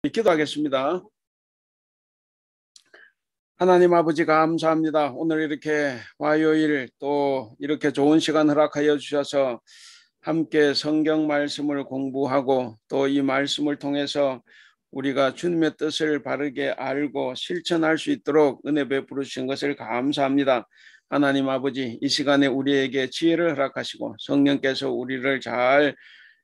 기도하겠습니다. 하나님 아버지 감사합니다. 오늘 이렇게 화요일 또 이렇게 좋은 시간 허락하여 주셔서 함께 성경 말씀을 공부하고 또 이 말씀을 통해서 우리가 주님의 뜻을 바르게 알고 실천할 수 있도록 은혜 베풀어 주신 것을 감사합니다. 하나님 아버지, 이 시간에 우리에게 지혜를 허락하시고 성령께서 우리를 잘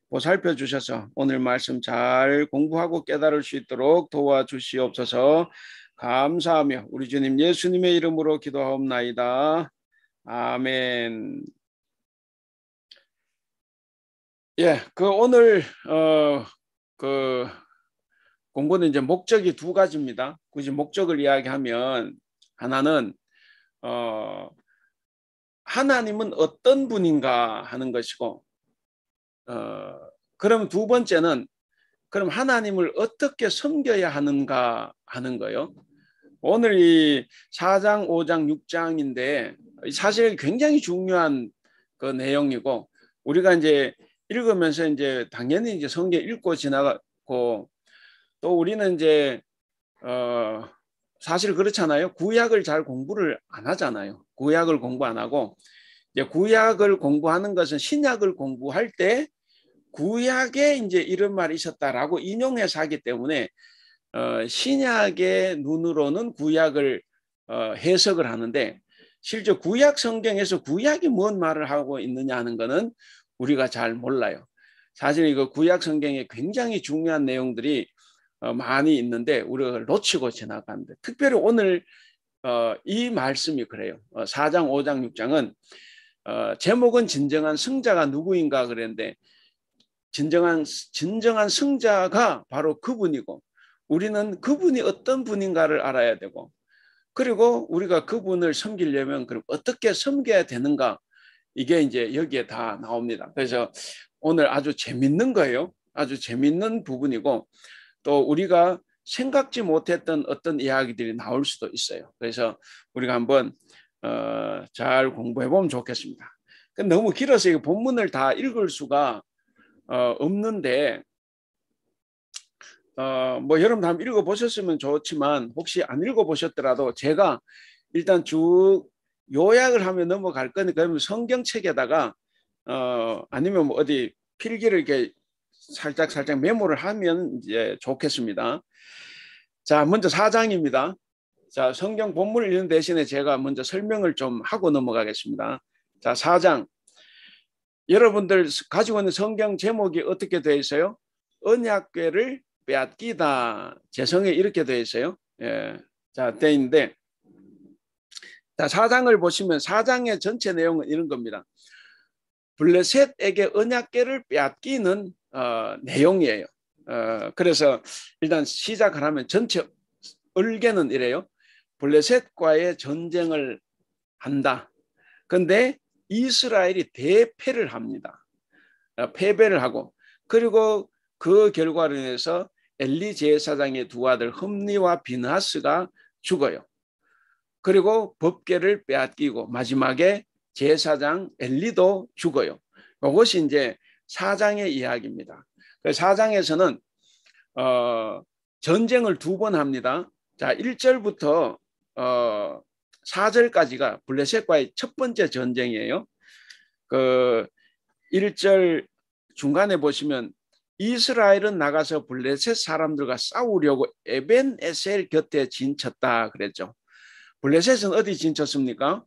보살펴 주셔서 오늘 말씀 잘 공부하고 깨달을 수 있도록 도와주시옵소서. 감사하며 우리 주님 예수님의 이름으로 기도하옵나이다. 아멘. 예, 오늘 공부는 이제 목적이 두 가지입니다. 굳이 목적을 이야기하면 하나는 하나님은 어떤 분인가 하는 것이고, 그럼 두 번째는 그럼 하나님을 어떻게 섬겨야 하는가 하는 거예요. 오늘 이 4장, 5장, 6장인데 사실 굉장히 중요한 그 내용이고, 우리가 이제 읽으면서 이제 당연히 이제 성경 읽고 지나가고, 또 우리는 이제 사실 그렇잖아요. 구약을 잘 공부를 안 하잖아요. 구약을 공부 안 하고, 이제 구약을 공부하는 것은 신약을 공부할 때 구약에 이제 이런 말이 있었다라고 인용해서 하기 때문에 신약의 눈으로는 구약을 해석을 하는데, 실제 구약 성경에서 구약이 뭔 말을 하고 있느냐 하는 것은 우리가 잘 몰라요. 사실 이거 구약 성경에 굉장히 중요한 내용들이 많이 있는데 우리가 놓치고 지나가는데, 특별히 오늘 이 말씀이 그래요. 4장, 5장, 6장은 제목은 진정한 승자가 누구인가 그랬는데, 진정한 승자가 바로 그분이고, 우리는 그분이 어떤 분인가를 알아야 되고, 그리고 우리가 그분을 섬기려면 그럼 어떻게 섬겨야 되는가, 이게 이제 여기에 다 나옵니다. 그래서 오늘 아주 재밌는 거예요. 아주 재밌는 부분이고, 또 우리가 생각지 못했던 어떤 이야기들이 나올 수도 있어요. 그래서 우리가 한번 잘 공부해 보면 좋겠습니다. 너무 길어서 이 본문을 다 읽을 수가 없는데, 뭐 여러분 한번 읽어보셨으면 좋지만 혹시 안 읽어보셨더라도 제가 일단 쭉 요약을 하면 넘어갈 거니까, 그러면 성경책에다가 아니면 뭐 어디 필기를 이렇게 살짝 메모를 하면 이제 좋겠습니다. 자, 먼저 4장입니다. 자, 성경 본문을 읽는 대신에 제가 먼저 설명을 좀 하고 넘어가겠습니다. 자, 4장. 여러분들 가지고 있는 성경 제목이 어떻게 되어 있어요? 언약궤를 빼앗기다. 재성에 이렇게 되어 있어요. 예. 자, 되어 있는데, 자, 4장을 보시면 4장의 전체 내용은 이런 겁니다. 블레셋에게 언약궤를 빼앗기는 내용이에요. 그래서 일단 시작을 하면 전체 얼개는 이래요. 블레셋과의 전쟁을 한다. 근데 이스라엘이 대패를 합니다. 패배를 하고, 그리고 그 결과로 인해서 엘리 제사장의 두 아들 흠니와 비느하스가 죽어요. 그리고 법궤를 빼앗기고 마지막에 제사장 엘리도 죽어요. 이것이 이제 4장의 이야기입니다. 4장에서는 전쟁을 두 번 합니다. 자, 1절부터 4절까지가 블레셋과의 첫 번째 전쟁이에요. 그 1절 중간에 보시면 이스라엘은 나가서 블레셋 사람들과 싸우려고 에벤에셀 곁에 진쳤다 그랬죠. 블레셋은 어디 진쳤습니까?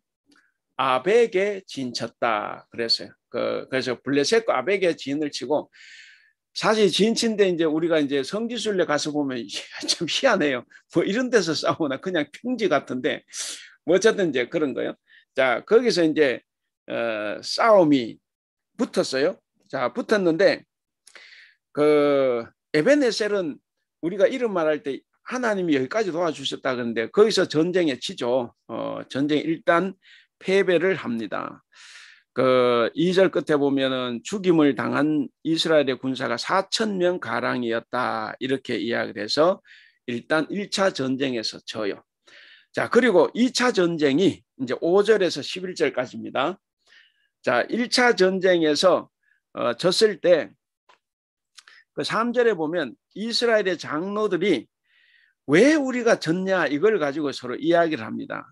아벡에 진쳤다 그랬어요. 그래서 블레셋과 아벡에 진을 치고, 사실 진친데 이제 우리가 이제 성지순례 가서 보면 참 희한해요. 뭐 이런 데서 싸우나, 그냥 평지 같은데 뭐 어쨌든 이제 그런 거예요. 자, 거기서 이제 싸움이 붙었어요. 자, 붙었는데 그 에벤에셀은 우리가 이름 말할 때 하나님이 여기까지 도와주셨다 그러는데 거기서 전쟁에 치죠. 전쟁 일단 패배를 합니다. 그 2절 끝에 보면은 죽임을 당한 이스라엘의 군사가 4,000명 가량이었다 이렇게 이야기를 해서 일단 1차 전쟁에서 져요. 자, 그리고 2차 전쟁이 이제 5절에서 11절까지입니다. 자, 1차 전쟁에서 졌을 때 그 3절에 보면 이스라엘의 장로들이 왜 우리가 졌냐 이걸 가지고 서로 이야기를 합니다.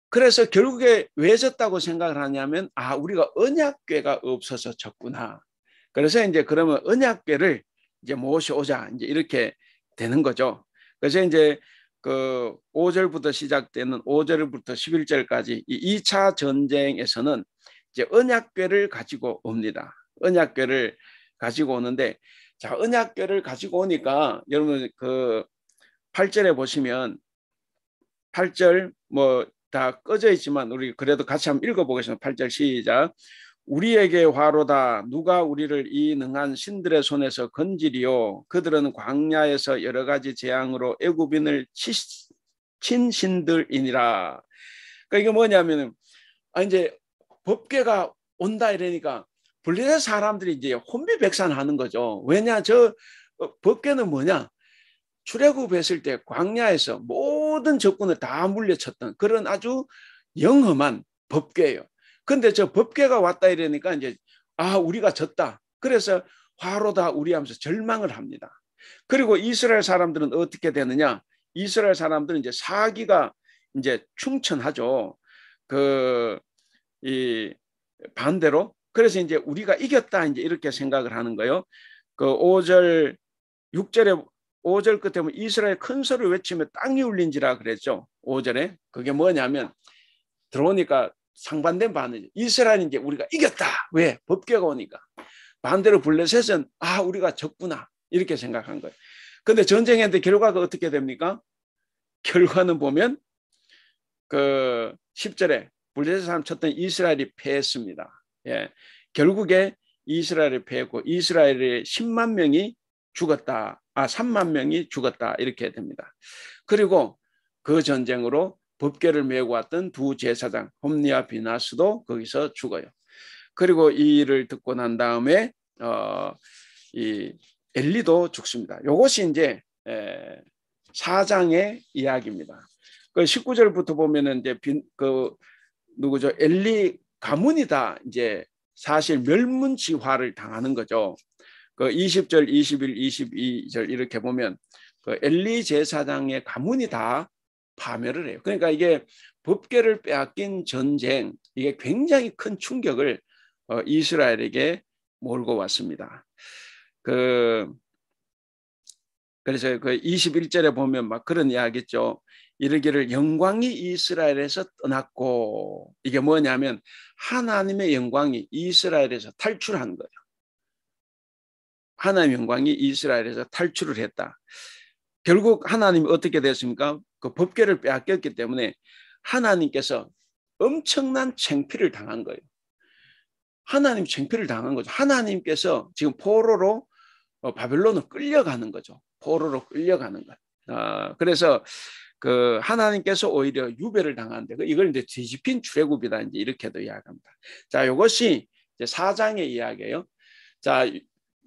그래서 결국에 왜 졌다고 생각을 하냐면 우리가 언약궤가 없어서 졌구나. 그래서 이제 그러면 언약궤를 이제 모셔오자 이제 이렇게 되는 거죠. 그래서 이제 그 5절부터 시작되는 5절부터 11절까지 이 2차 전쟁에서는 이제 언약궤를 가지고 옵니다. 언약궤를 가지고 오는데 자, 언약궤를 가지고 오니까 여러분 그 8절에 보시면 8절 뭐 다 꺼져 있지만 우리 그래도 같이 한번 읽어보겠습니다. 8절 시작. 우리에게 화로다. 누가 우리를 이 능한 신들의 손에서 건지리요. 그들은 광야에서 여러 가지 재앙으로 애굽인을 친 신들이니라. 그러니까 이게 뭐냐면 이제 법궤가 온다 이러니까 블레셋 사람들이 이제 혼비백산하는 거죠. 왜냐 저 법궤는 뭐냐? 출애굽했을 때 광야에서 모든 적군을 다 물려쳤던 그런 아주 영험한 법궤예요. 근데 저 법궤가 왔다 이러니까 이제 우리가 졌다. 그래서 화로다 우리 하면서 절망을 합니다. 그리고 이스라엘 사람들은 어떻게 되느냐? 이스라엘 사람들은 이제 사기가 이제 충천하죠. 이 반대로 그래서 이제 우리가 이겼다 이제 이렇게 생각을 하는 거예요. 그 5절 6절에 5절 끝에 보면 이스라엘 큰 소리를 외치며 땅이 울린지라 그랬죠. 5절에 그게 뭐냐면 들어오니까 상반된 반응이죠. 이스라엘이 이제 우리가 이겼다. 왜? 법궤가 오니까. 반대로 블레셋은 우리가 졌구나 이렇게 생각한 거예요. 근데 전쟁했는데 결과가 어떻게 됩니까? 결과는 보면 그 10절에 블레셋 사람 쳤던 이스라엘이 패했습니다. 예. 결국에 이스라엘이 패했고 이스라엘의 10만 명이 죽었다. 3만 명이 죽었다. 이렇게 됩니다. 그리고 그 전쟁으로 법궤를 메고 왔던 두 제사장 홈니와 비나스도 거기서 죽어요. 그리고 이 일을 듣고 난 다음에 이 엘리도 죽습니다. 이것이 이제 4장의 이야기입니다. 그 19절부터 보면은 이제 누구죠? 엘리 가문이다 이제 사실 멸문지화를 당하는 거죠. 그 20절, 21, 22절 이렇게 보면 그 엘리 제사장의 가문이 다 파멸을 해요. 그러니까 이게 법궤를 빼앗긴 전쟁 이게 굉장히 큰 충격을 이스라엘에게 몰고 왔습니다. 그래서 그 21절에 보면 막 그런 이야기죠. 이르기를 영광이 이스라엘에서 떠났고 이게 뭐냐면 하나님의 영광이 이스라엘에서 탈출한 거예요. 하나님의 영광이 이스라엘에서 탈출을 했다. 결국 하나님이 어떻게 됐습니까? 그 법궤를 빼앗겼기 때문에 하나님께서 엄청난 창피를 당한 거예요. 하나님 창피를 당한 거죠. 하나님께서 지금 포로로 바벨론으로 끌려가는 거죠. 포로로 끌려가는 것. 그래서 그 하나님께서 오히려 유배를 당하는데 이걸 이제 뒤집힌 출애굽이다 이제 이렇게도 이야기합니다. 자, 이것이 이제 4장의 이야기예요. 자,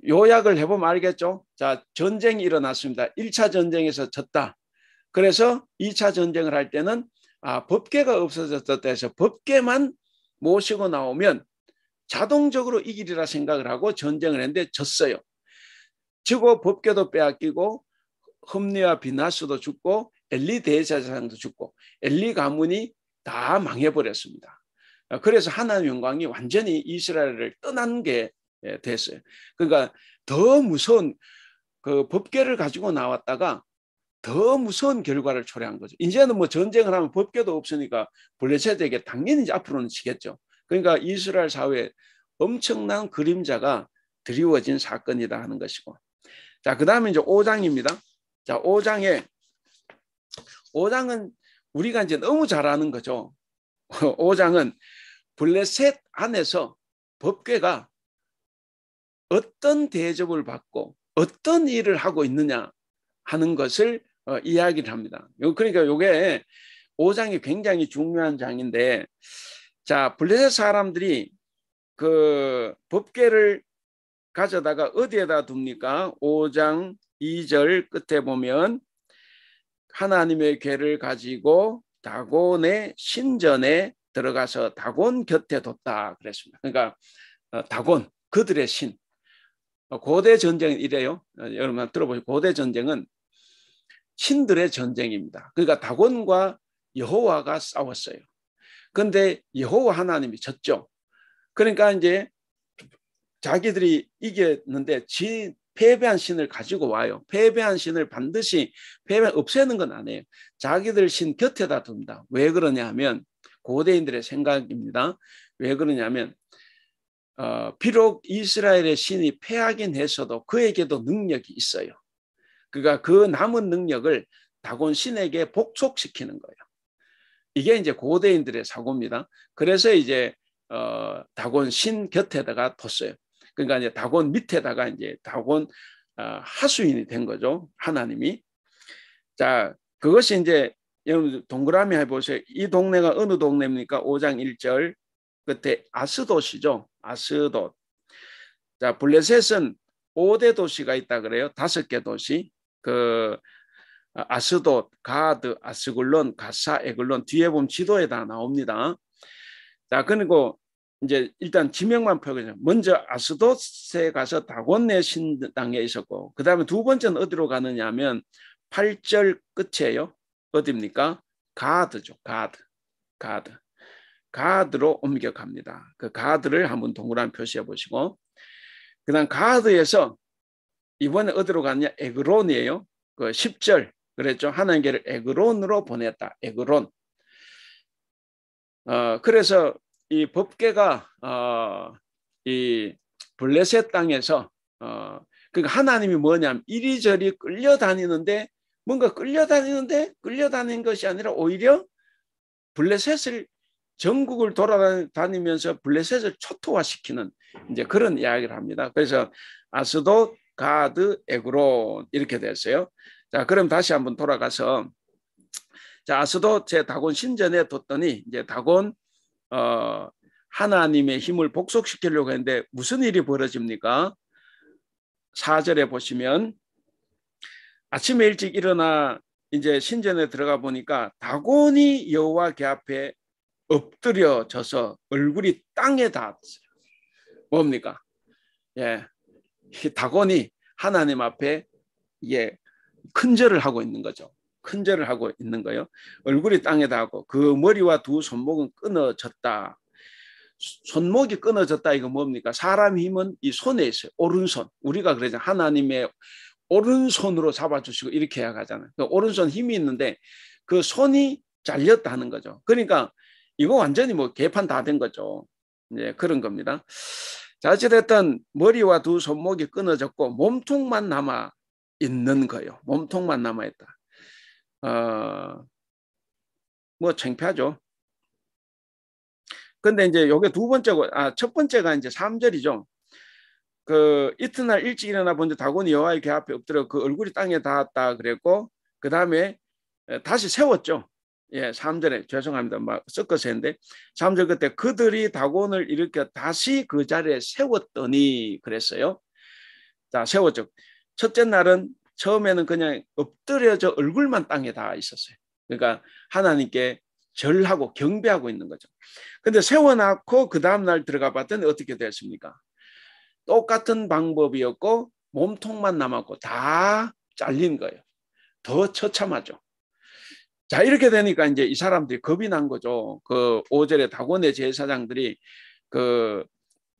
요약을 해보면 알겠죠? 자, 전쟁이 일어났습니다. 1차 전쟁에서 졌다. 그래서 2차 전쟁을 할 때는 법궤가 없어졌다 해서 법궤만 모시고 나오면 자동적으로 이기리라 생각을 하고 전쟁을 했는데 졌어요. 지고 법궤도 빼앗기고 흠니와 비나스도 죽고 엘리 대제사장도 죽고 엘리 가문이 다 망해버렸습니다. 그래서 하나님의 영광이 완전히 이스라엘을 떠난 게 됐어요. 그러니까 더 무서운 그 법궤를 가지고 나왔다가 더 무서운 결과를 초래한 거죠. 이제는 뭐 전쟁을 하면 법궤도 없으니까 블레셋에게 당연히 이제 앞으로는 지겠죠. 그러니까 이스라엘 사회에 엄청난 그림자가 드리워진 사건이다 하는 것이고. 자, 그 다음에 이제 5장입니다. 자, 5장은 우리가 이제 너무 잘 아는 거죠. 5장은 블레셋 안에서 법궤가 어떤 대접을 받고 어떤 일을 하고 있느냐 하는 것을 이야기를 합니다. 그러니까 이게 5장이 굉장히 중요한 장인데, 자, 블레셋 사람들이 그 법궤를 가져다가 어디에다 둡니까? 5장 2절 끝에 보면 하나님의 궤를 가지고 다곤의 신전에 들어가서 다곤 곁에 뒀다 그랬습니다. 그러니까 다곤 그들의 신. 고대 전쟁은 이래요. 여러분 들어보세요. 고대 전쟁은 신들의 전쟁입니다. 그러니까 다곤과 여호와가 싸웠어요. 그런데 여호와 하나님이 졌죠. 그러니까 이제 자기들이 이겼는데 패배한 신을 가지고 와요. 패배한 신을 반드시 없애는 건 아니에요. 자기들 신 곁에다 둔다. 왜 그러냐 하면 고대인들의 생각입니다. 왜 그러냐면 비록 이스라엘의 신이 패하긴 했어도 그에게도 능력이 있어요. 그러니까 그 남은 능력을 다곤 신에게 복속시키는 거예요. 이게 이제 고대인들의 사고입니다. 그래서 이제 다곤 신 곁에다가 뒀어요. 그러니까 이제 다곤 밑에다가 이제 다곤 하수인이 된 거죠. 하나님이. 자, 그것이 이제 여러분 동그라미 해보세요. 이 동네가 어느 동네입니까? 5장 1절 끝에 아스돗이죠. 아스돗. 자, 블레셋은 5대 도시가 있다 그래요. 5개 도시. 그 아스돗, 가드, 아스글론, 가사, 에글론 뒤에 보면 지도에 다 나옵니다. 자, 그리고 이제 일단 지명만 표현해요. 먼저 아스돗에 가서 다곤네 신당에 있었고, 그 다음에 두 번째는 어디로 가느냐 하면 8절 끝이에요. 어디입니까? 가드죠. 가드. 가드로 옮겨갑니다. 그 가드를 한번 동그라미 표시해 보시고, 그 다음 가드에서 이번에 어디로 갔냐? 에그론이에요. 그 10절 그랬죠. 하나님께를 에그론으로 보냈다. 에그론. 그래서 이 법궤가 이 블레셋 땅에서 그러니까 하나님이 뭐냐면 이리저리 끌려다니는데 뭔가 끌려다니는 것이 아니라 오히려 블레셋을 전국을 돌아다니면서 블레셋을 초토화시키는 이제 그런 이야기를 합니다. 그래서 아스돗, 가드, 에그론 이렇게 됐어요. 자, 그럼 다시 한번 돌아가서 자, 아스돗 제 다곤 신전에 뒀더니 이제 다곤 하나님의 힘을 복속시키려고 했는데 무슨 일이 벌어집니까? 4절에 보시면 아침에 일찍 일어나 이제 신전에 들어가 보니까 다곤이 여호와 궤 앞에 엎드려져서 얼굴이 땅에 닿았어요. 뭡니까? 예, 다곤이 하나님 앞에 예, 큰절을 하고 있는 거죠. 큰절을 하고 있는 거예요. 얼굴이 땅에 닿고 그 머리와 두 손목은 끊어졌다. 손목이 끊어졌다 이거 뭡니까? 사람 힘은 이 손에 있어요. 오른손. 우리가 그러죠. 하나님의 오른손으로 잡아주시고 이렇게 해야 하잖아요. 그 오른손 힘이 있는데 그 손이 잘렸다는 거죠. 그러니까 이거 완전히 뭐 개판 다 된 거죠. 네, 그런 겁니다. 자, 어찌됐든 머리와 두 손목이 끊어졌고 몸통만 남아 있는 거예요. 몸통만 남아 있다. 뭐 창피하죠. 근데 이제 요게 두 번째고, 첫 번째가 이제 3절이죠. 그 이튿날 일찍 일어나 본데 다곤이 여호와의 궤 앞에 엎드려 그 얼굴이 땅에 닿았다 그랬고, 그 다음에 다시 세웠죠. 예, 3절에 죄송합니다. 막 섞어서 했는데 3절 그때 그들이 다곤을 일으켜 다시 그 자리에 세웠더니 그랬어요. 자, 세웠죠. 첫째 날은 처음에는 그냥 엎드려져 얼굴만 땅에 닿아 있었어요. 그러니까 하나님께 절하고 경배하고 있는 거죠. 근데 세워놓고 그 다음날 들어가 봤더니 어떻게 됐습니까? 똑같은 방법이었고 몸통만 남았고 다 잘린 거예요. 더 처참하죠. 자, 이렇게 되니까 이제 이 사람들이 겁이 난 거죠. 그 5절에 다곤의 제사장들이 그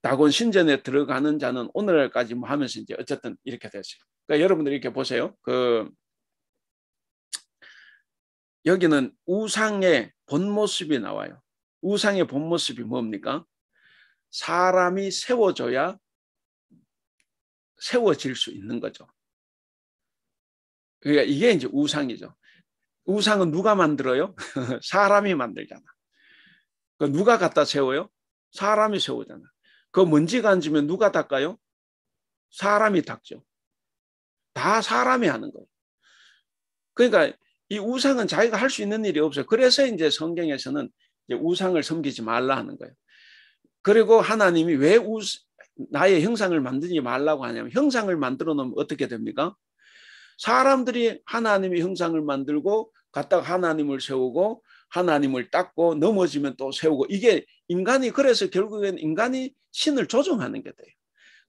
다곤 신전에 들어가는 자는 오늘날까지 뭐 하면서 이제 어쨌든 이렇게 됐어요. 그러니까 여러분들 이렇게 보세요. 여기는 우상의 본 모습이 나와요. 우상의 본 모습이 뭡니까? 사람이 세워져야 세워질 수 있는 거죠. 그러니까 이게 이제 우상이죠. 우상은 누가 만들어요? 사람이 만들잖아. 그 누가 갖다 세워요? 사람이 세우잖아. 그 먼지가 앉으면 누가 닦아요? 사람이 닦죠. 다 사람이 하는 거예요. 그러니까 이 우상은 자기가 할 수 있는 일이 없어요. 그래서 이제 성경에서는 이제 우상을 섬기지 말라 하는 거예요. 그리고 하나님이 왜 나의 형상을 만들지 말라고 하냐면 형상을 만들어 놓으면 어떻게 됩니까? 사람들이 하나님의 형상을 만들고 갖다가 하나님을 세우고 하나님을 닦고 넘어지면 또 세우고 이게 인간이 그래서 결국엔 인간이 신을 조종하는 게 돼요.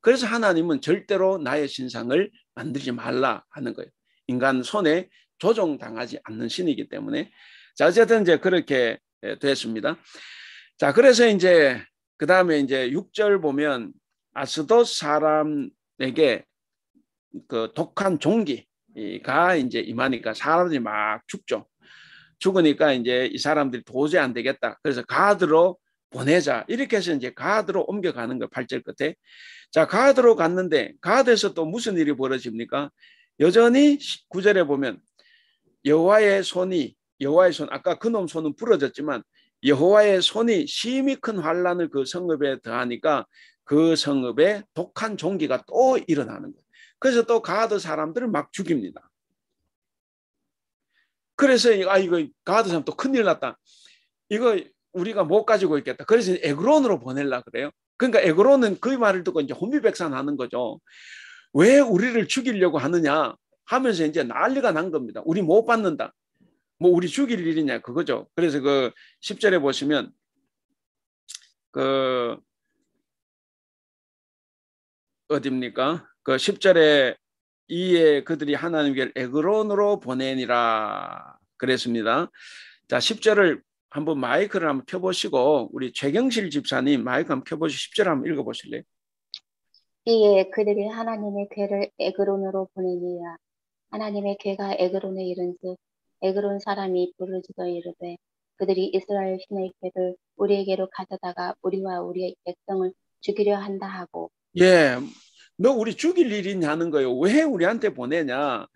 그래서 하나님은 절대로 나의 신상을 만들지 말라 하는 거예요. 인간 손에 조종당하지 않는 신이기 때문에. 자, 어쨌든 이제 그렇게 됐습니다. 자, 그래서 이제 그 다음에 이제 6절 보면 아스돗 사람에게 그 독한 종기가 이제 임하니까 사람들이 막 죽죠. 죽으니까 이제 이 사람들이 도저히 안 되겠다. 그래서 가드로 보내자. 이렇게 해서 이제 가드로 옮겨가는 거 8절 끝에. 자, 가드로 갔는데 가드에서 또 무슨 일이 벌어집니까? 여전히 9절에 보면 여호와의 손, 아까 그놈 손은 부러졌지만 여호와의 손이 심히 큰 환란을 그 성읍에 더하니까 그 성읍에 독한 종기가 또 일어나는 거예요. 그래서 또 가드 사람들을 막 죽입니다. 그래서 이거 가드 사람 또 큰일 났다. 이거 우리가 못 가지고 있겠다. 그래서 에그론으로 보내려 그래요. 그러니까 에그론은 그 말을 듣고 이제 혼비백산하는 거죠. 왜 우리를 죽이려고 하느냐 하면서 이제 난리가 난 겁니다. 우리 못 받는다. 뭐 우리 죽일 일이냐 그거죠. 그래서 그 10절에 보시면 그 어디입니까? 그 10절에 이에 그들이 하나님께 에그론으로 보내니라 그랬습니다. 자, 10절을 한번 마이크를 한번 켜보시고 우리 최경실 집사님 마이크 한번 켜보시고 10절 한번 읽어보실래요? 이에 그들이 하나님의 궤를 에그론으로 보내니라. 하나님의 궤가 에그론에 이른즉 에그론 사람이 부르짖어 이르되 그들이 이스라엘 신의 궤를 우리에게로 가져다가 우리와 우리의 백성을 죽이려 한다 하고. 예, 너 우리 죽일 일이냐는 거예요. 왜 우리한테 보내냐?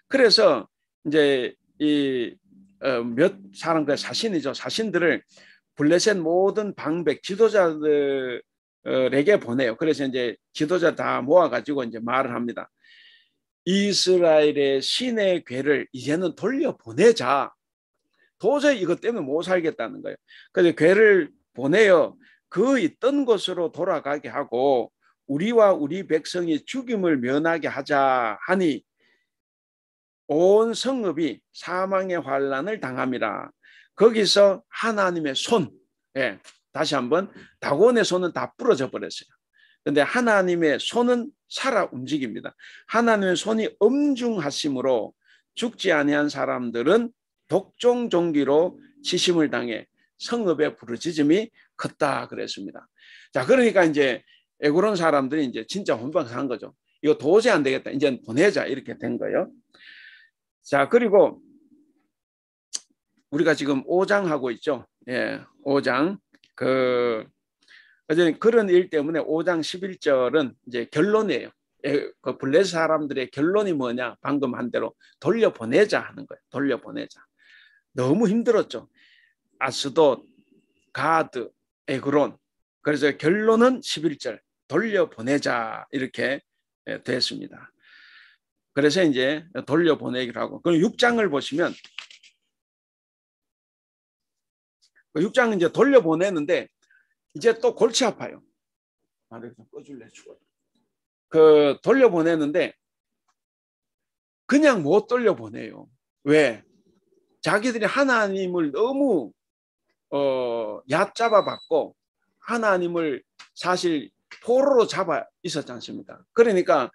그래서 이제 이 몇 사람 그 사신이죠. 사신들을 블레셋 모든 방백 지도자들에게 보내요. 그래서 이제 지도자 다 모아가지고 이제 말을 합니다. 이스라엘의 신의 궤를 이제는 돌려보내자. 도저히 이것 때문에 못 살겠다는 거예요. 그래서 궤를 보내어 그 있던 곳으로 돌아가게 하고 우리와 우리 백성이 죽임을 면하게 하자 하니 온 성읍이 사망의 환란을 당함이라. 거기서 하나님의 손, 예, 다시 한번 다곤의 손은 다 부러져 버렸어요. 그런데 하나님의 손은 살아 움직입니다. 하나님의 손이 엄중하심으로 죽지 아니한 사람들은 독종 종기로 치심을 당해 성읍의 부르짖음이 컸다 그랬습니다. 자, 그러니까 이제 에그론 사람들이 이제 진짜 혼박한 거죠. 이거 도저히 안 되겠다. 이제 보내자 이렇게 된 거예요. 자, 그리고 우리가 지금 5장 하고 있죠. 예, 5장. 그런 일 때문에 5장 11절은 이제 결론이에요. 그 블레셋 사람들의 결론이 뭐냐? 방금 한 대로 돌려보내자 하는 거예요. 돌려보내자. 너무 힘들었죠. 아스돗, 가드, 에그론. 그래서 결론은 11절 돌려보내자 이렇게 됐습니다. 그래서 이제 돌려보내기로 하고. 그럼 6장을 보시면 6장은 이제 돌려보내는데 이제 또 골치 아파요. 말을 좀 꺼줄래 죽어요. 그 돌려보내는데 그냥 못 돌려보내요. 왜? 자기들이 하나님을 너무 얕잡아 봤고 하나님을 사실 포로로 잡아 있었지 않습니까? 그러니까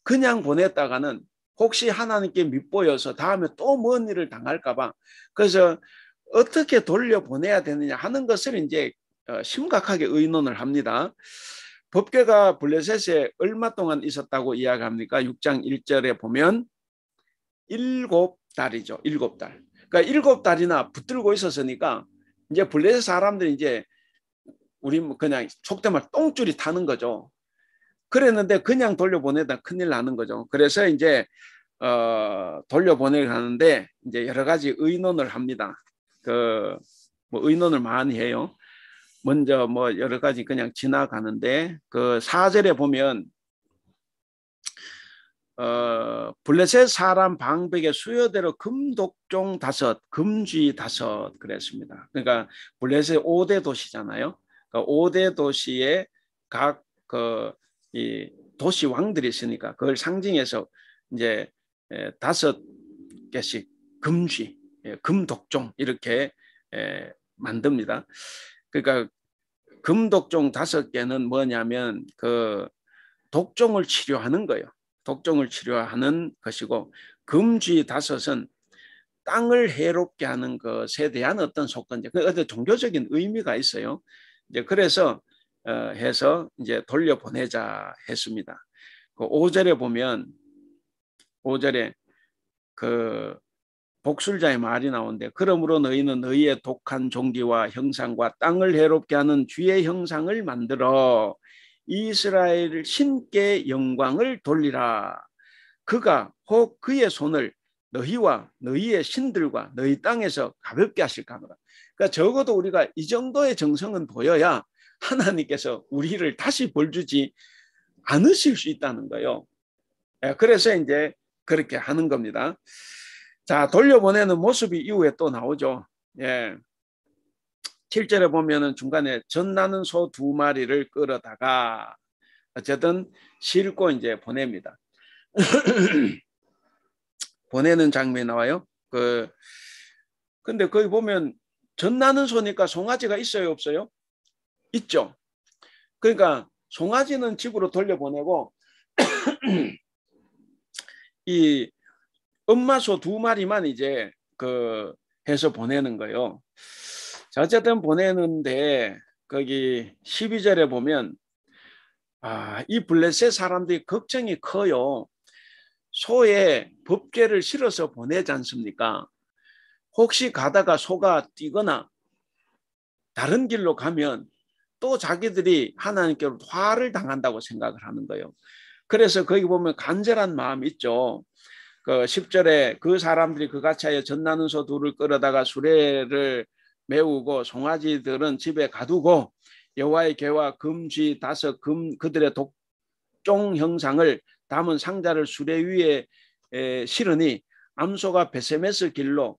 그냥 보냈다가는 혹시 하나님께 밉보여서 다음에 또 뭔 일을 당할까 봐 그래서 어떻게 돌려보내야 되느냐 하는 것을 이제 심각하게 의논을 합니다. 법궤가 블레셋에 얼마 동안 있었다고 이야기합니까? 6장 1절에 보면 7달이죠. 7달. 그러니까 7달이나 붙들고 있었으니까 이제 블레셋 사람들이 이제 우리 그냥 속된 말 똥줄이 타는 거죠. 그랬는데 그냥 돌려보내다 큰일 나는 거죠. 그래서 이제 돌려보내려 하는데 이제 여러 가지 의논을 합니다. 뭐 의논을 많이 해요. 먼저 뭐 여러 가지 그냥 지나가는데 그 4절에 보면 블레셋 사람 방백의 수요대로 금독종 5, 금쥐 5 그랬습니다. 그러니까 블레셋 5대 도시잖아요. 그러니까 5대 도시에 각 이 도시 왕들이 있으니까 그걸 상징해서 이제 5개씩 금쥐, 금독종 이렇게 만듭니다. 그러니까 금독종 5개는 뭐냐면 독종을 치료하는 거예요. 독종을 치료하는 것이고 금쥐 5은 땅을 해롭게 하는 것에 대한 어떤 속건제, 그 어떤 종교적인 의미가 있어요. 이제 그래서 해서 이제 돌려보내자 했습니다. 그 5절에 보면 5절에 그 복술자의 말이 나오는데 그러므로 너희는 너희의 독한 종기와 형상과 땅을 해롭게 하는 쥐의 형상을 만들어 이스라엘 신께 영광을 돌리라. 그가 혹 그의 손을 너희와 너희의 신들과 너희 땅에서 가볍게 하실까 하노라. 그러니까 적어도 우리가 이 정도의 정성은 보여야 하나님께서 우리를 다시 벌주지 않으실 수 있다는 거예요. 그래서 이제 그렇게 하는 겁니다. 자, 돌려보내는 모습이 이후에 또 나오죠. 예. 7절에 보면은 중간에 젖나는 소 2마리를 끌어다가 어쨌든 싣고 이제 보냅니다. 보내는 장면이 나와요. 근데 거기 보면 젖나는 소니까 송아지가 있어요, 없어요? 있죠. 그러니까 송아지는 집으로 돌려보내고 이 엄마 소 2마리만 이제 해서 보내는 거예요. 자, 어쨌든 보내는데 거기 12절에 보면 이 블레셋 사람들이 걱정이 커요. 소에 법궤를 실어서 보내지 않습니까? 혹시 가다가 소가 뛰거나 다른 길로 가면 또 자기들이 하나님께로 화를 당한다고 생각을 하는 거예요. 그래서 거기 보면 간절한 마음이 있죠. 10절에 그 사람들이 그같이 하여 젖나는 소 2를 끌어다가 수레를 메우고 송아지들은 집에 가두고 여호와의 궤와 금쥐 5 그들의 독종 형상을 담은 상자를 수레 위에 실으니 암소가 베세메스 길로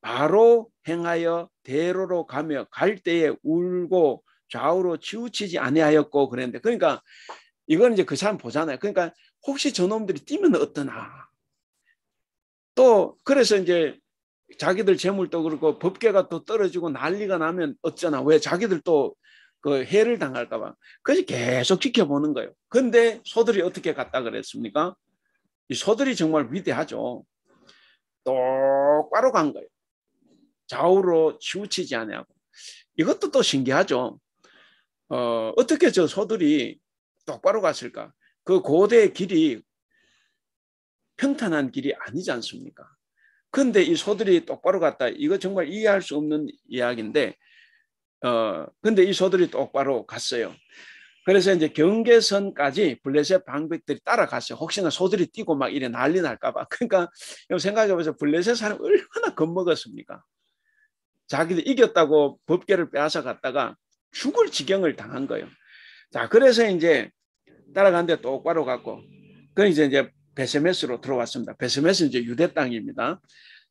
바로 행하여 대로로 가며 갈 때에 울고 좌우로 치우치지 아니하였고 그랬는데, 그러니까 이건 이제 그 사람 보잖아요. 그러니까 혹시 저놈들이 뛰면 어떠나. 또 그래서 이제 자기들 재물도 그렇고 법궤가 또 떨어지고 난리가 나면 어쩌나, 왜 자기들 또 그 해를 당할까 봐. 그래서 계속 지켜보는 거예요. 근데 소들이 어떻게 갔다 그랬습니까? 이 소들이 정말 위대하죠. 똑바로 간 거예요. 좌우로 치우치지 아니하고. 이것도 또 신기하죠. 어떻게 저 소들이 똑바로 갔을까? 그 고대의 길이 평탄한 길이 아니지 않습니까? 근데 이 소들이 똑바로 갔다. 이거 정말 이해할 수 없는 이야기인데, 근데 이 소들이 똑바로 갔어요. 그래서 이제 경계선까지 블레셋 방백들이 따라갔어요. 혹시나 소들이 뛰고 막 이래 난리 날까봐. 그러니까 생각해보세요. 블레셋 사람 얼마나 겁먹었습니까? 자기들 이겼다고 법궤를 빼앗아 갔다가 죽을 지경을 당한 거예요. 자, 그래서 이제 따라갔는데 똑바로 갔고, 그 이제 베세메스로 들어왔습니다. 베세메스 이제 유대 땅입니다.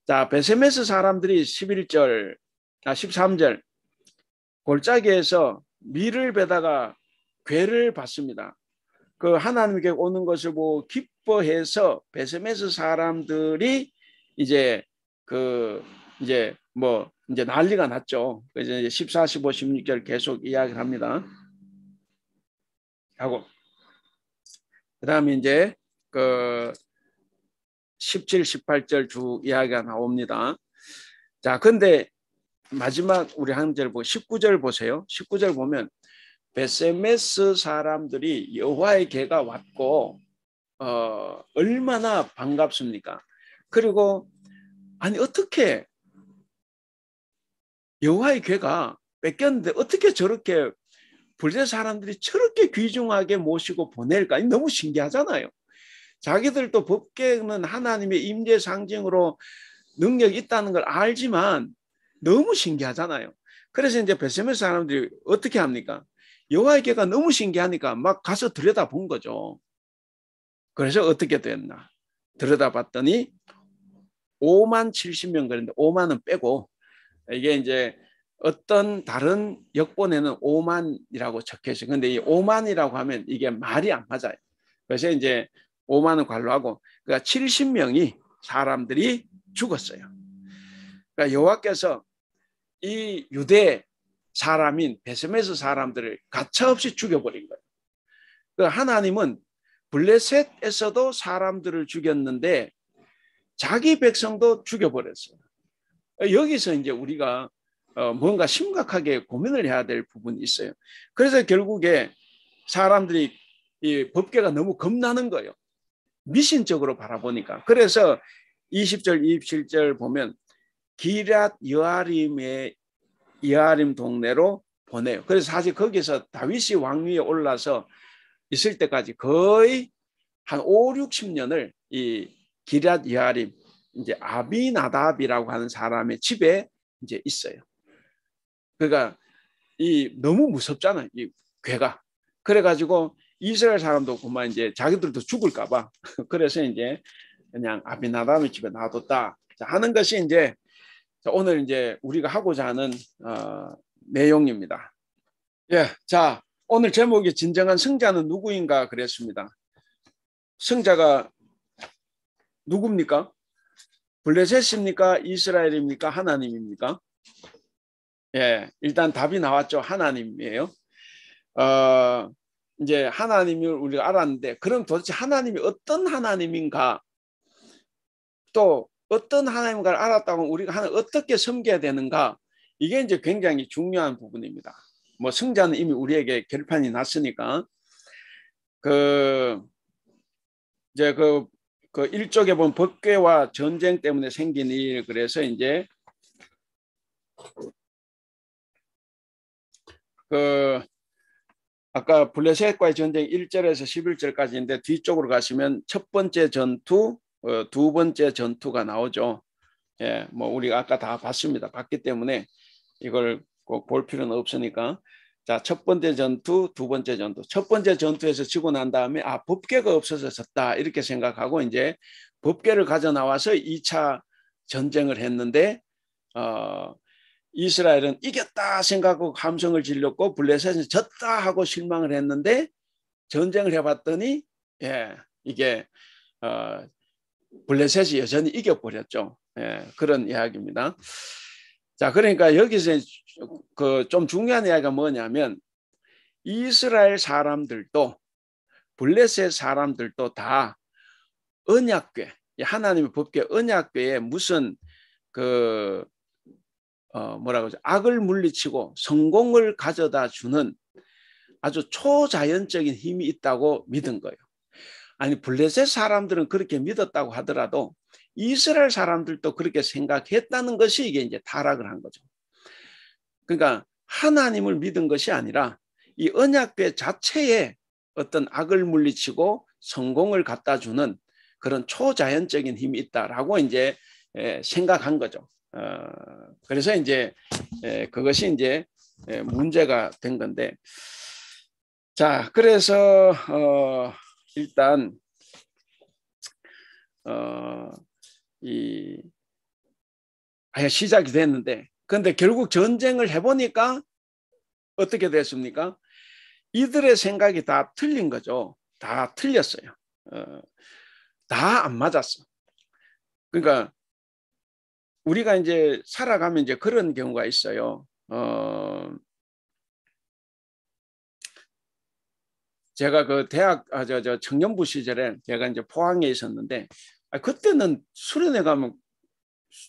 자, 베세메스 사람들이 13절 골짜기에서 밀을 베다가 궤를 받습니다. 그 하나님께 오는 것을 보고 기뻐해서 베세메스 사람들이 이제 이제 난리가 났죠. 그래서 이제 14, 15, 16절 계속 이야기를 합니다. 하고 그다음에 이제 17, 18절 쭉 이야기가 나옵니다. 자, 근데 마지막 우리 한 절 보고 19절 보세요. 19절 보면 베세메스 사람들이 여호와의 궤가 왔고 얼마나 반갑습니까? 그리고 아니 어떻게 여호와의 궤가 뺏겼는데 어떻게 저렇게 블레셋 사람들이 저렇게 귀중하게 모시고 보낼까? 너무 신기하잖아요. 자기들도 법궤는 하나님의 임재 상징으로 능력이 있다는 걸 알지만 너무 신기하잖아요. 그래서 이제 베세메스 사람들이 어떻게 합니까? 여호와의 궤가 너무 신기하니까 막 가서 들여다본 거죠. 그래서 어떻게 됐나? 들여다봤더니 5만 70명 그랬는데 5만은 빼고 이게 이제 어떤 다른 역본에는 5만이라고 적혀 있어요. 근데 이 5만이라고 하면 이게 말이 안 맞아요. 그래서 이제 5만은 관로하고 그러니까 70명이 사람들이 죽었어요. 그러니까 여호와께서 이 유대 사람인 베세메스 사람들을 가차없이 죽여버린 거예요. 그 하나님은 블레셋에서도 사람들을 죽였는데 자기 백성도 죽여버렸어요. 여기서 이제 우리가 뭔가 심각하게 고민을 해야 될 부분이 있어요. 그래서 결국에 사람들이 이 법궤가 너무 겁나는 거예요. 미신적으로 바라보니까. 그래서 20절, 27절 보면 기럇 여아림의 여아림 동네로 보내요. 그래서 사실 거기서 다윗이 왕위에 올라서 있을 때까지 거의 한 5, 60년을 이 기럇 여아림, 이제 아비나답이라고 하는 사람의 집에 이제 있어요. 그러니까 이 너무 무섭잖아요, 이 괴가. 그래가지고 이스라엘 사람도 그만 이제 자기들도 죽을까봐 그래서 이제 그냥 아비나답의 집에 놔뒀다 하는 것이 이제 오늘 이제 우리가 하고자 하는 내용입니다. 예, 자 오늘 제목이 진정한 승자는 누구인가 그랬습니다. 승자가 누굽니까? 블레셋입니까? 이스라엘입니까? 하나님입니까? 예, 일단 답이 나왔죠. 하나님이에요. 이제 하나님을 우리가 알았는데 그럼 도대체 하나님이 어떤 하나님인가, 또 어떤 하나님인가를 알았다고 우리가 하나님 어떻게 섬겨야 되는가, 이게 이제 굉장히 중요한 부분입니다. 뭐 승자는 이미 우리에게 결판이 났으니까 이제 그 일쪽에 보면 법궤와 전쟁 때문에 생긴 일, 그래서 이제 아까 블레셋과의 전쟁 1절에서 11절까지인데 뒤쪽으로 가시면 첫 번째 전투, 두 번째 전투가 나오죠. 예, 뭐 우리가 아까 다 봤습니다. 봤기 때문에 이걸 꼭 볼 필요는 없으니까. 자, 첫 번째 전투, 두 번째 전투. 첫 번째 전투에서 지고 난 다음에 법궤가 없어서 졌다 이렇게 생각하고 이제 법궤를 가져 나와서 2차 전쟁을 했는데 이스라엘은 이겼다 생각하고 함성을 질렀고 블레셋은 졌다 하고 실망을 했는데 전쟁을 해봤더니 이게 블레셋이 여전히 이겨버렸죠. 그런 이야기입니다. 자, 그러니까 여기서 좀 중요한 이야기가 뭐냐면 이스라엘 사람들도 블레셋 사람들도 다 언약궤, 하나님의 법궤 언약궤에 무슨 뭐라고 하죠? 악을 물리치고 성공을 가져다 주는 아주 초자연적인 힘이 있다고 믿은 거예요. 아니 블레셋 사람들은 그렇게 믿었다고 하더라도 이스라엘 사람들도 그렇게 생각했다는 것이 이게 이제 타락을 한 거죠. 그러니까 하나님을 믿은 것이 아니라 이 언약궤 자체에 어떤 악을 물리치고 성공을 갖다 주는 그런 초자연적인 힘이 있다라고 이제 생각한 거죠. 그래서 이제 그것이 이제 문제가 된 건데, 자 그래서 일단 아예 시작이 됐는데, 그런데 결국 전쟁을 해보니까 어떻게 됐습니까? 이들의 생각이 다 틀린 거죠. 다 틀렸어요. 다 안 맞았어. 그러니까 우리가 이제 살아가면 이제 그런 경우가 있어요. 제가 그 대학 저 청년부 시절에 제가 이제 포항에 있었는데 그때는 수련회 가면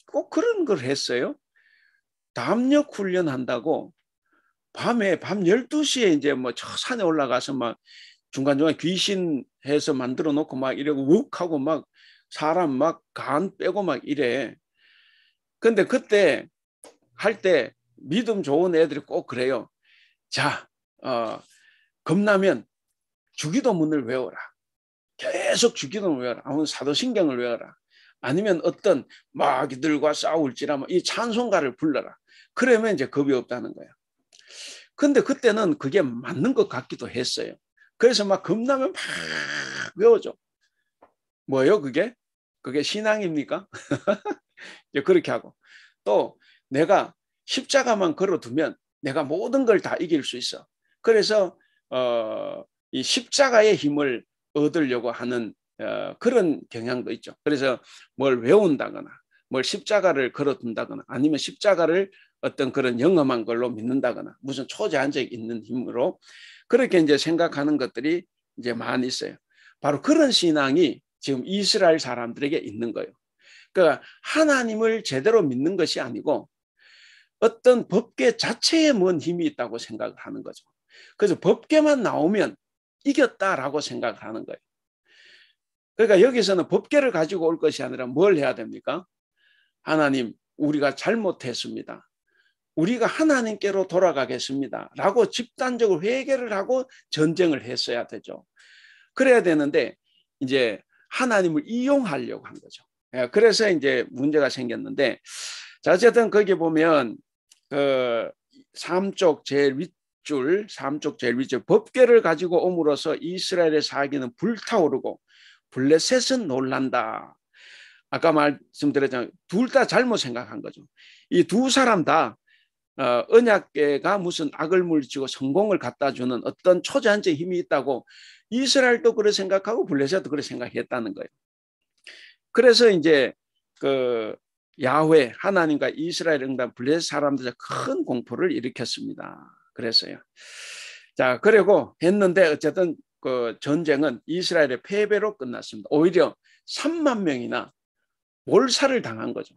꼭 그런 걸 했어요. 담력 훈련 한다고 밤에 밤 12시에 이제 뭐 저 산에 올라가서 막 중간중간 귀신 해서 만들어 놓고 막 이러고 욱 하고 막 사람 막 간 빼고 막 이래. 근데 그때 할 때 믿음 좋은 애들이 꼭 그래요. 자, 겁나면 주기도문을 외워라. 계속 주기도문을 외워라. 아니면 사도신경을 외워라. 아니면 어떤 마귀들과 싸울지라면 이 찬송가를 불러라. 그러면 이제 겁이 없다는 거야. 근데 그때는 그게 맞는 것 같기도 했어요. 그래서 막 겁나면 막 외워줘. 뭐예요 그게? 그게 신앙입니까? 그렇게 하고 또 내가 십자가만 걸어두면 내가 모든 걸 다 이길 수 있어. 그래서 이 십자가의 힘을 얻으려고 하는 그런 경향도 있죠. 그래서 뭘 외운다거나 뭘 십자가를 걸어둔다거나 아니면 십자가를 어떤 그런 영험한 걸로 믿는다거나 무슨 초제한적 있는 힘으로 그렇게 이제 생각하는 것들이 이제 많이 있어요. 바로 그런 신앙이 지금 이스라엘 사람들에게 있는 거예요. 그러니까 하나님을 제대로 믿는 것이 아니고 어떤 법계 자체에 뭔 힘이 있다고 생각을 하는 거죠. 그래서 법계만 나오면 이겼다라고 생각을 하는 거예요. 그러니까 여기서는 법계를 가지고 올 것이 아니라 뭘 해야 됩니까? 하나님, 우리가 잘못했습니다. 우리가 하나님께로 돌아가겠습니다. 라고 집단적으로 회개를 하고 전쟁을 했어야 되죠. 그래야 되는데 이제 하나님을 이용하려고 한 거죠. 그래서 이제 문제가 생겼는데, 자, 어쨌든 거기 보면 그 3쪽 제일 윗줄, 3쪽 제일 윗줄, 법궤를 가지고 옴으로써 이스라엘의 사기는 불타오르고 블레셋은 놀란다. 아까 말씀드렸잖아요. 둘 다 잘못 생각한 거죠. 이 두 사람 다 언약궤가 무슨 악을 물리치고 성공을 갖다 주는 어떤 초자연적 힘이 있다고 이스라엘도 그렇게 생각하고 블레셋도 그렇게 생각했다는 거예요. 그래서 이제 그 야훼 하나님과 이스라엘 응답 블레셋 사람들이 큰 공포를 일으켰습니다. 그랬어요. 자, 그리고 했는데 어쨌든 그 전쟁은 이스라엘의 패배로 끝났습니다. 오히려 3만 명이나 몰살을 당한 거죠.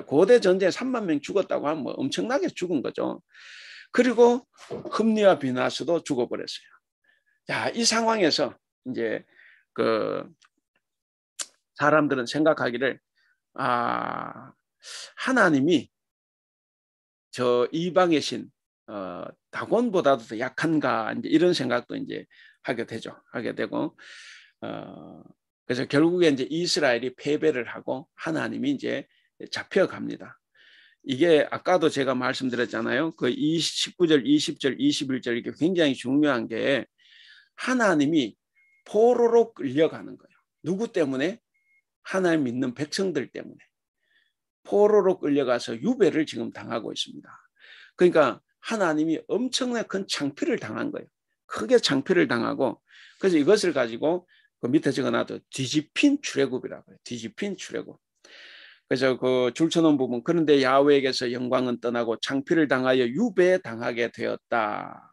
고대 전쟁에 3만 명 죽었다고 하면 뭐 엄청나게 죽은 거죠. 그리고 흠니와 비나스도 죽어버렸어요. 자, 이 상황에서 이제 그 사람들은 생각하기를 하나님이 저 이방의 신 다곤보다도 더 약한가 이제 이런 생각도 이제 하게 되죠. 하게 되고 그래서 결국에 이제 이스라엘이 패배를 하고 하나님이 이제 잡혀갑니다. 이게 아까도 제가 말씀드렸잖아요. 그 19절, 20절, 21절 이게 굉장히 중요한 게 하나님이 포로로 끌려가는 거예요. 누구 때문에? 하나님 믿는 백성들 때문에. 포로로 끌려가서 유배를 지금 당하고 있습니다. 그러니까 하나님이 엄청나게 큰 창피를 당한 거예요. 크게 창피를 당하고 그래서 이것을 가지고 그 밑에 적어놔도 뒤집힌 출애굽이라고 해요. 뒤집힌 출애굽. 그래서 그 줄쳐놓은 부분 그런데 야훼에게서 영광은 떠나고 창피를 당하여 유배당하게 되었다.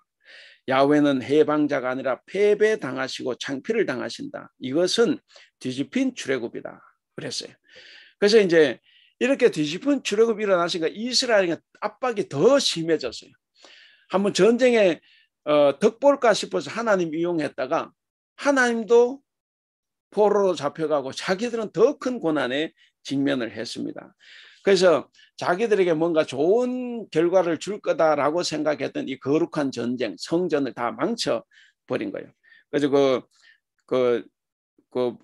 야훼는 해방자가 아니라 패배당하시고 창피를 당하신다. 이것은 뒤집힌 출애굽이다. 그랬어요. 그래서 이제 이렇게 뒤집힌 출애굽이 일어나시니까 이스라엘의 압박이 더 심해졌어요. 한번 전쟁에 덕볼까 싶어서 하나님 이용했다가 하나님도 포로로 잡혀가고 자기들은 더 큰 고난에 직면을 했습니다. 그래서 자기들에게 뭔가 좋은 결과를 줄 거다라고 생각했던 이 거룩한 전쟁, 성전을 다 망쳐버린 거예요. 그래서 그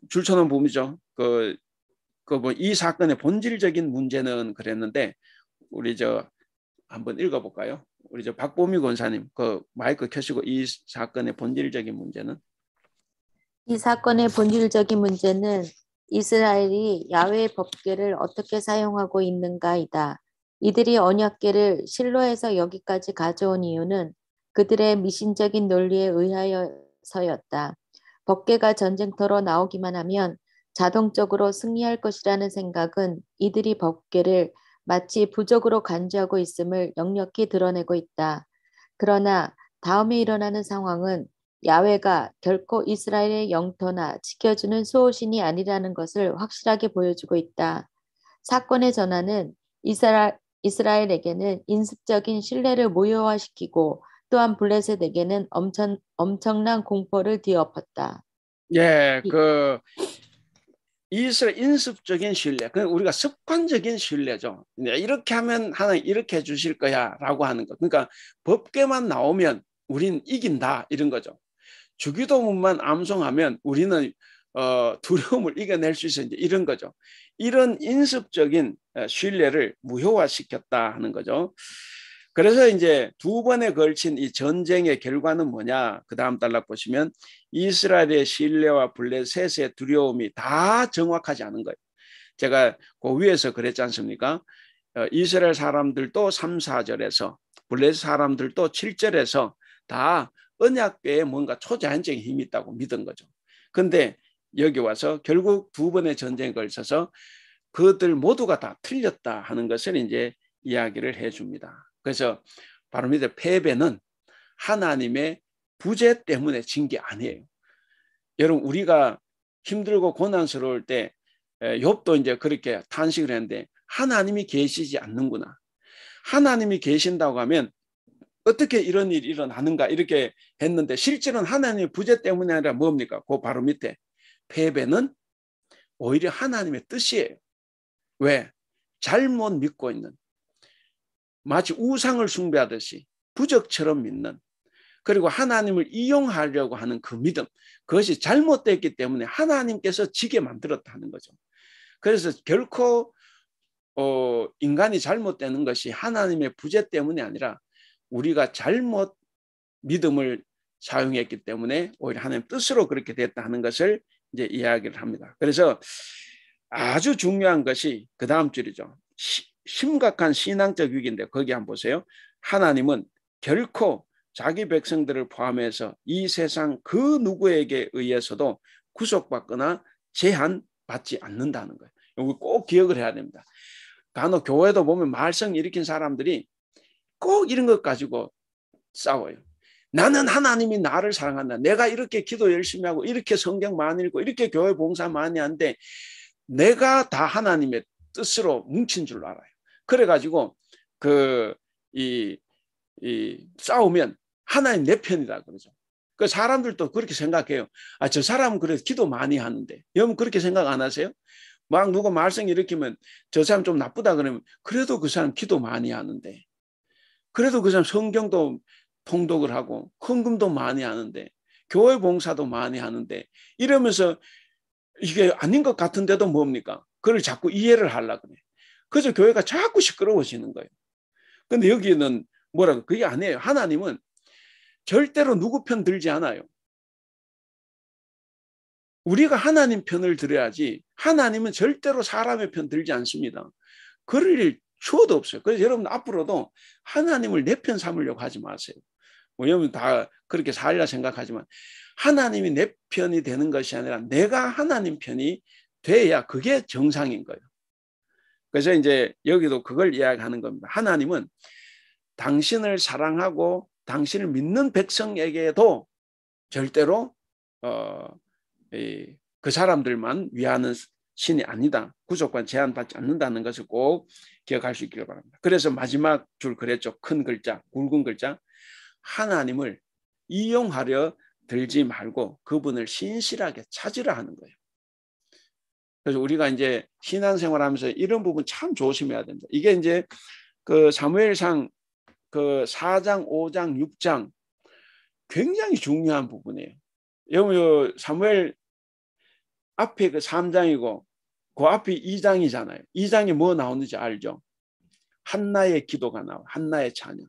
줄쳐놓은 부분이죠. 뭐 이 사건의 본질적인 문제는 그랬는데 우리 한번 읽어볼까요? 우리 박보미 권사님 그 마이크 켜시고 이 사건의 본질적인 문제는? 이 사건의 본질적인 문제는 이스라엘이 야훼의 법궤를 어떻게 사용하고 있는가이다. 이들이 언약궤를 실로에서 여기까지 가져온 이유는 그들의 미신적인 논리에 의하여서였다. 법궤가 전쟁터로 나오기만 하면 자동적으로 승리할 것이라는 생각은 이들이 법궤를 마치 부적으로 간주하고 있음을 역력히 드러내고 있다. 그러나 다음에 일어나는 상황은 야훼가 결코 이스라엘의 영토나 지켜주는 수호신이 아니라는 것을 확실하게 보여주고 있다. 사건의 전환은 이스라엘에게는 인습적인 신뢰를 무효화시키고 또한 블레셋에게는 엄청난 공포를 뒤엎었다. 예, 이스라엘 인습적인 신뢰, 우리가 습관적인 신뢰죠. 이렇게 하면 하나님 이렇게 해주실 거야라고 하는 거. 그러니까 법궤만 나오면 우린 이긴다 이런 거죠. 주기도문만 암송하면 우리는 두려움을 이겨낼 수 있어 이제 이런 거죠. 이런 인습적인 신뢰를 무효화시켰다 하는 거죠. 그래서 이제 두 번에 걸친 이 전쟁의 결과는 뭐냐? 그 다음 단락 보시면 이스라엘의 신뢰와 블레셋의 두려움이 다 정확하지 않은 거예요. 제가 그 위에서 그랬지 않습니까? 이스라엘 사람들도 3, 4절에서 블레셋 사람들도 7절에서 다 언약궤에 뭔가 초자연적인 힘이 있다고 믿은 거죠. 그런데 여기 와서 결국 두 번의 전쟁에 걸쳐서 그들 모두가 다 틀렸다 하는 것을 이제 이야기를 해줍니다. 그래서 바로 밑에 패배는 하나님의 부재 때문에 진 게 아니에요. 여러분 우리가 힘들고 고난스러울 때 욥도 이제 그렇게 탄식을 했는데 하나님이 계시지 않는구나. 하나님이 계신다고 하면 어떻게 이런 일이 일어나는가 이렇게 했는데 실제로는 하나님의 부재 때문이 아니라 뭡니까? 그 바로 밑에 패배는 오히려 하나님의 뜻이에요. 왜? 잘못 믿고 있는, 마치 우상을 숭배하듯이 부적처럼 믿는, 그리고 하나님을 이용하려고 하는 그 믿음, 그것이 잘못됐기 때문에 하나님께서 지게 만들었다는 거죠. 그래서 결코 인간이 잘못되는 것이 하나님의 부재 때문이 아니라 우리가 잘못 믿음을 사용했기 때문에 오히려 하나님 뜻으로 그렇게 됐다는 것을 이제 이야기를 합니다. 그래서 아주 중요한 것이 그 다음 줄이죠. 심각한 신앙적 위기인데 거기 한번 보세요. 하나님은 결코 자기 백성들을 포함해서 이 세상 그 누구에게 의해서도 구속받거나 제한받지 않는다는 거예요. 이거 꼭 기억을 해야 됩니다. 간혹 교회도 보면 말썽 일으킨 사람들이 꼭 이런 것 가지고 싸워요. 나는 하나님이 나를 사랑한다. 내가 이렇게 기도 열심히 하고 이렇게 성경 많이 읽고 이렇게 교회 봉사 많이 하는데 내가 다 하나님의 뜻으로 뭉친 줄 알아요. 그래가지고 싸우면 하나님 내 편이다 그러죠. 그 사람들도 그렇게 생각해요. 아, 저 사람은 그래서 기도 많이 하는데. 여러분 그렇게 생각 안 하세요? 막 누가 말썽 일으키면 저 사람 좀 나쁘다 그러면 그래도 그 사람 기도 많이 하는데, 그래도 그 사람 성경도 통독을 하고 헌금도 많이 하는데 교회 봉사도 많이 하는데 이러면서 이게 아닌 것 같은데도 뭡니까? 그걸 자꾸 이해를 하려고 그래. 그래서 교회가 자꾸 시끄러워지는 거예요. 근데 여기는 뭐라고? 그게 아니에요. 하나님은 절대로 누구 편 들지 않아요. 우리가 하나님 편을 들어야지 하나님은 절대로 사람의 편 들지 않습니다. 그럴 일 추워도 없어요. 그래서 여러분 앞으로도 하나님을 내 편 삼으려고 하지 마세요. 뭐 여러분 다 그렇게 살려 생각하지만 하나님이 내 편이 되는 것이 아니라 내가 하나님 편이 돼야 그게 정상인 거예요. 그래서 이제 여기도 그걸 이야기하는 겁니다. 하나님은 당신을 사랑하고 당신을 믿는 백성에게도 절대로 그 사람들만 위하는 신이 아니다. 구속과 제한받지 않는다는 것을 꼭 기억할 수 있기를 바랍니다. 그래서 마지막 줄 그랬죠. 큰 글자, 굵은 글자. 하나님을 이용하려 들지 말고 그분을 신실하게 찾으라 하는 거예요. 그래서 우리가 이제 신앙생활하면서 이런 부분 참 조심해야 됩니다. 이게 이제 그 사무엘상 그 4장, 5장, 6장 굉장히 중요한 부분이에요. 여러분 사무엘 앞에 그 3장이고 그 앞에 2장이잖아요. 2장에 뭐 나오는지 알죠? 한나의 기도가 나와요. 한나의 찬양.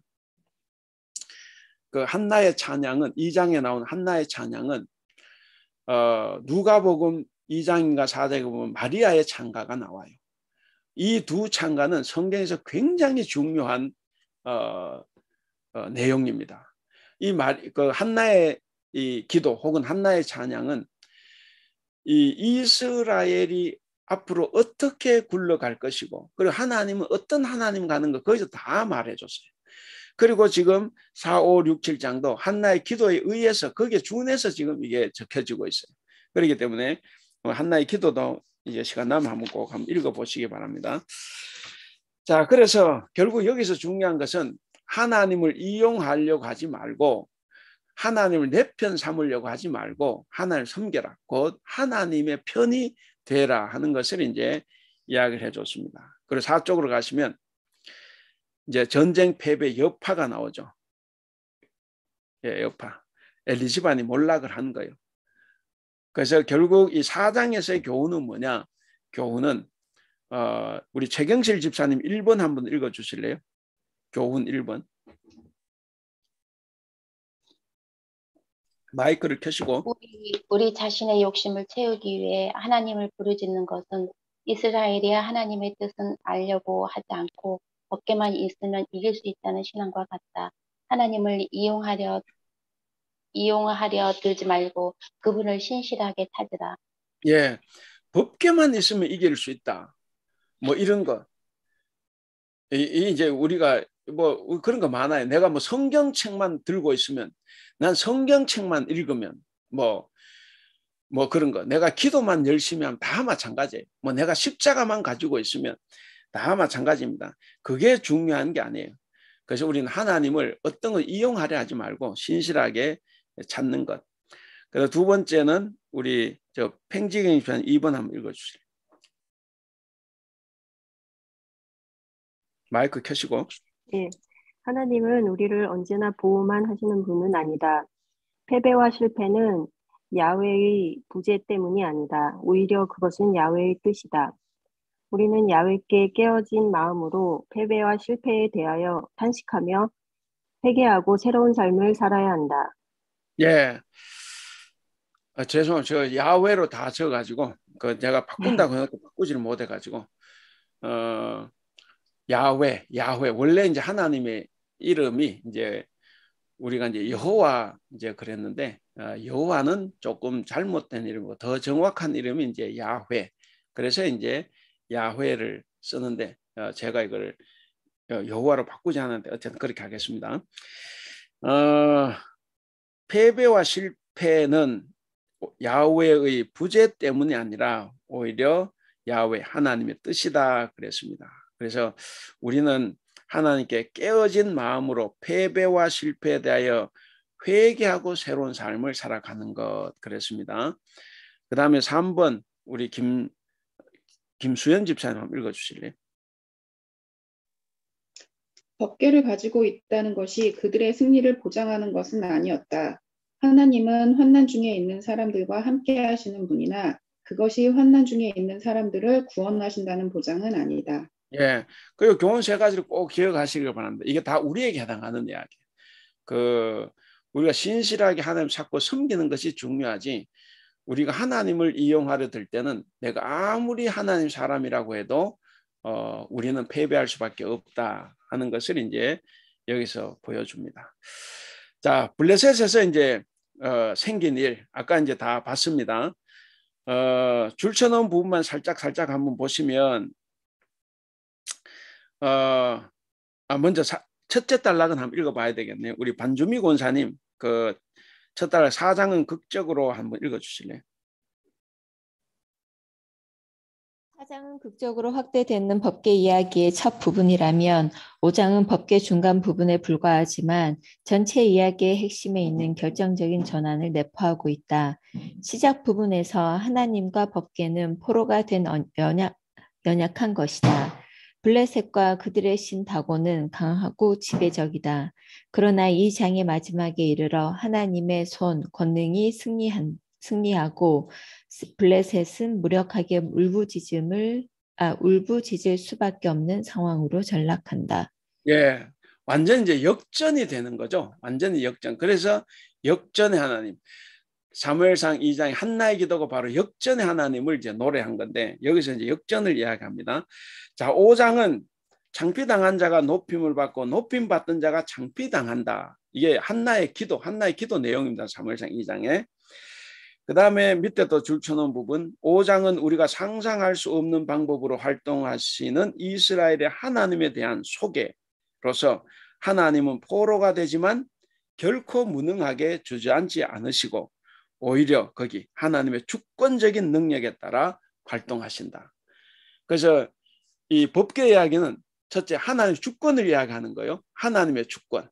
그 한나의 찬양은 2장에 나온 한나의 찬양은 누가복음 2장인가 4장에 보면 마리아의 찬가가 나와요. 이 두 찬가는 성경에서 굉장히 중요한 내용입니다. 그 한나의 이 기도 혹은 한나의 찬양은 이 이스라엘이 앞으로 어떻게 굴러갈 것이고 그리고 하나님은 어떤 하나님 가는 거 거기서 다 말해줬어요. 그리고 지금 4, 5, 6, 7장도 한나의 기도에 의해서 거기에 준해서 지금 이게 적혀지고 있어요. 그렇기 때문에 한나의 기도도 이제 시간 나면 한번 꼭 한번 읽어보시기 바랍니다. 자, 그래서 결국 여기서 중요한 것은 하나님을 이용하려고 하지 말고 하나님을 내 편 삼으려고 하지 말고 하나님을 섬겨라. 곧 하나님의 편이 되라 하는 것을 이제 이야기를 해줬습니다. 그리고 4쪽으로 가시면 이제 전쟁 패배 여파가 나오죠. 예, 여파. 엘리시반이 몰락을 한 거예요. 그래서 결국 이 4장에서의 교훈은 뭐냐? 교훈은 우리 최경실 집사님 1번 한번 읽어주실래요? 교훈 1번. 마이크를 켜시고. 우리 자신의 욕심을 채우기 위해 하나님을 부르짖는 것은 이스라엘이 하나님의 뜻은 알려고 하지 않고 법계만 있으면 이길 수 있다는 신앙과 같다. 하나님을 이용하려 들지 말고 그분을 신실하게 찾으라. 예, 법계만 있으면 이길 수 있다. 뭐 이런 거. 이제 우리가 뭐 그런 거 많아요. 내가 뭐 성경책만 들고 있으면 난 성경책만 읽으면 뭐 뭐 그런 거. 내가 기도만 열심히 하면 다 마찬가지예요. 뭐 내가 십자가만 가지고 있으면 다 마찬가지입니다. 그게 중요한 게 아니에요. 그래서 우리는 하나님을 어떤 걸 이용하려 하지 말고 신실하게 찾는 것. 그래서 두 번째는 우리 저 팽지경이 편 2번 한번 읽어주세요. 마이크 켜시고. 예. 하나님은 우리를 언제나 보호만 하시는 분은 아니다. 패배와 실패는 야훼의 부재 때문이 아니다. 오히려 그것은 야훼의 뜻이다. 우리는 야훼께 깨어진 마음으로 패배와 실패에 대하여 탄식하며 회개하고 새로운 삶을 살아야 한다. 예. 죄송해요. 저 야훼로 다 적어가지고 그 제가 바꾼다고 해서 바꾸지를 못해가지고 야훼 원래 이제 하나님의 이름이 이제 우리가 이제 여호와 이제 그랬는데 여호와는 조금 잘못된 이름이고 더 정확한 이름이 이제 야훼. 그래서 이제 야훼를 쓰는데 제가 이걸 여호와로 바꾸지 않았는데 어쨌든 그렇게 하겠습니다. 패배와 실패는 야훼의 부재 때문이 아니라 오히려 야훼 하나님의 뜻이다 그랬습니다. 그래서 우리는 하나님께 깨어진 마음으로 패배와 실패에 대하여 회개하고 새로운 삶을 살아가는 것 그랬습니다. 그 다음에 3번 우리 김수연 집사님 한번 읽어주실래요? 법궤를 가지고 있다는 것이 그들의 승리를 보장하는 것은 아니었다. 하나님은 환난 중에 있는 사람들과 함께 하시는 분이나 그것이 환난 중에 있는 사람들을 구원하신다는 보장은 아니다. 예, 그리고 교훈 세 가지를 꼭 기억하시길 바랍니다. 이게 다 우리에게 해당하는 이야기예요. 우리가 신실하게 하나님 찾고 섬기는 것이 중요하지. 우리가 하나님을 이용하려 들 때는 내가 아무리 하나님 사람이라고 해도 우리는 패배할 수밖에 없다 하는 것을 이제 여기서 보여줍니다. 자, 블레셋에서 이제 생긴 일 아까 이제 다 봤습니다. 줄쳐놓은 부분만 살짝 한번 보시면 먼저 첫째 단락은 한번 읽어봐야 되겠네요. 우리 반주미 권사님 그 첫 단락 4장은 극적으로 한번 읽어주실래요? 4장은 극적으로 확대되는 법궤 이야기의 첫 부분이라면 5장은 법궤 중간 부분에 불과하지만 전체 이야기의 핵심에 있는 결정적인 전환을 내포하고 있다. 시작 부분에서 하나님과 법궤는 포로가 된 연약한 것이다. 블레셋과 그들의 신 다곤은 강하고 지배적이다. 그러나 이 장의 마지막에 이르러 하나님의 손, 권능이 승리하고 블레셋은 무력하게 울부짖을 수밖에 없는 상황으로 전락한다. 예, 완전 이제 역전이 되는 거죠. 완전히 역전. 그래서 역전의 하나님. 사무엘상 2장의 한나의 기도가 바로 역전의 하나님을 이제 노래한 건데 여기서 이제 역전을 이야기합니다. 자, 5장은 창피당한 자가 높임을 받고 높임 받던 자가 창피당한다. 이게 한나의 기도 내용입니다. 사무엘상 2장에. 그 다음에 밑에 또 줄쳐놓은 부분 5장은 우리가 상상할 수 없는 방법으로 활동하시는 이스라엘의 하나님에 대한 소개로서 하나님은 포로가 되지만 결코 무능하게 주저앉지 않으시고 오히려 거기 하나님의 주권적인 능력에 따라 활동하신다. 그래서 이 법궤 이야기는 첫째 하나님의 주권을 이야기하는 거예요. 하나님의 주권.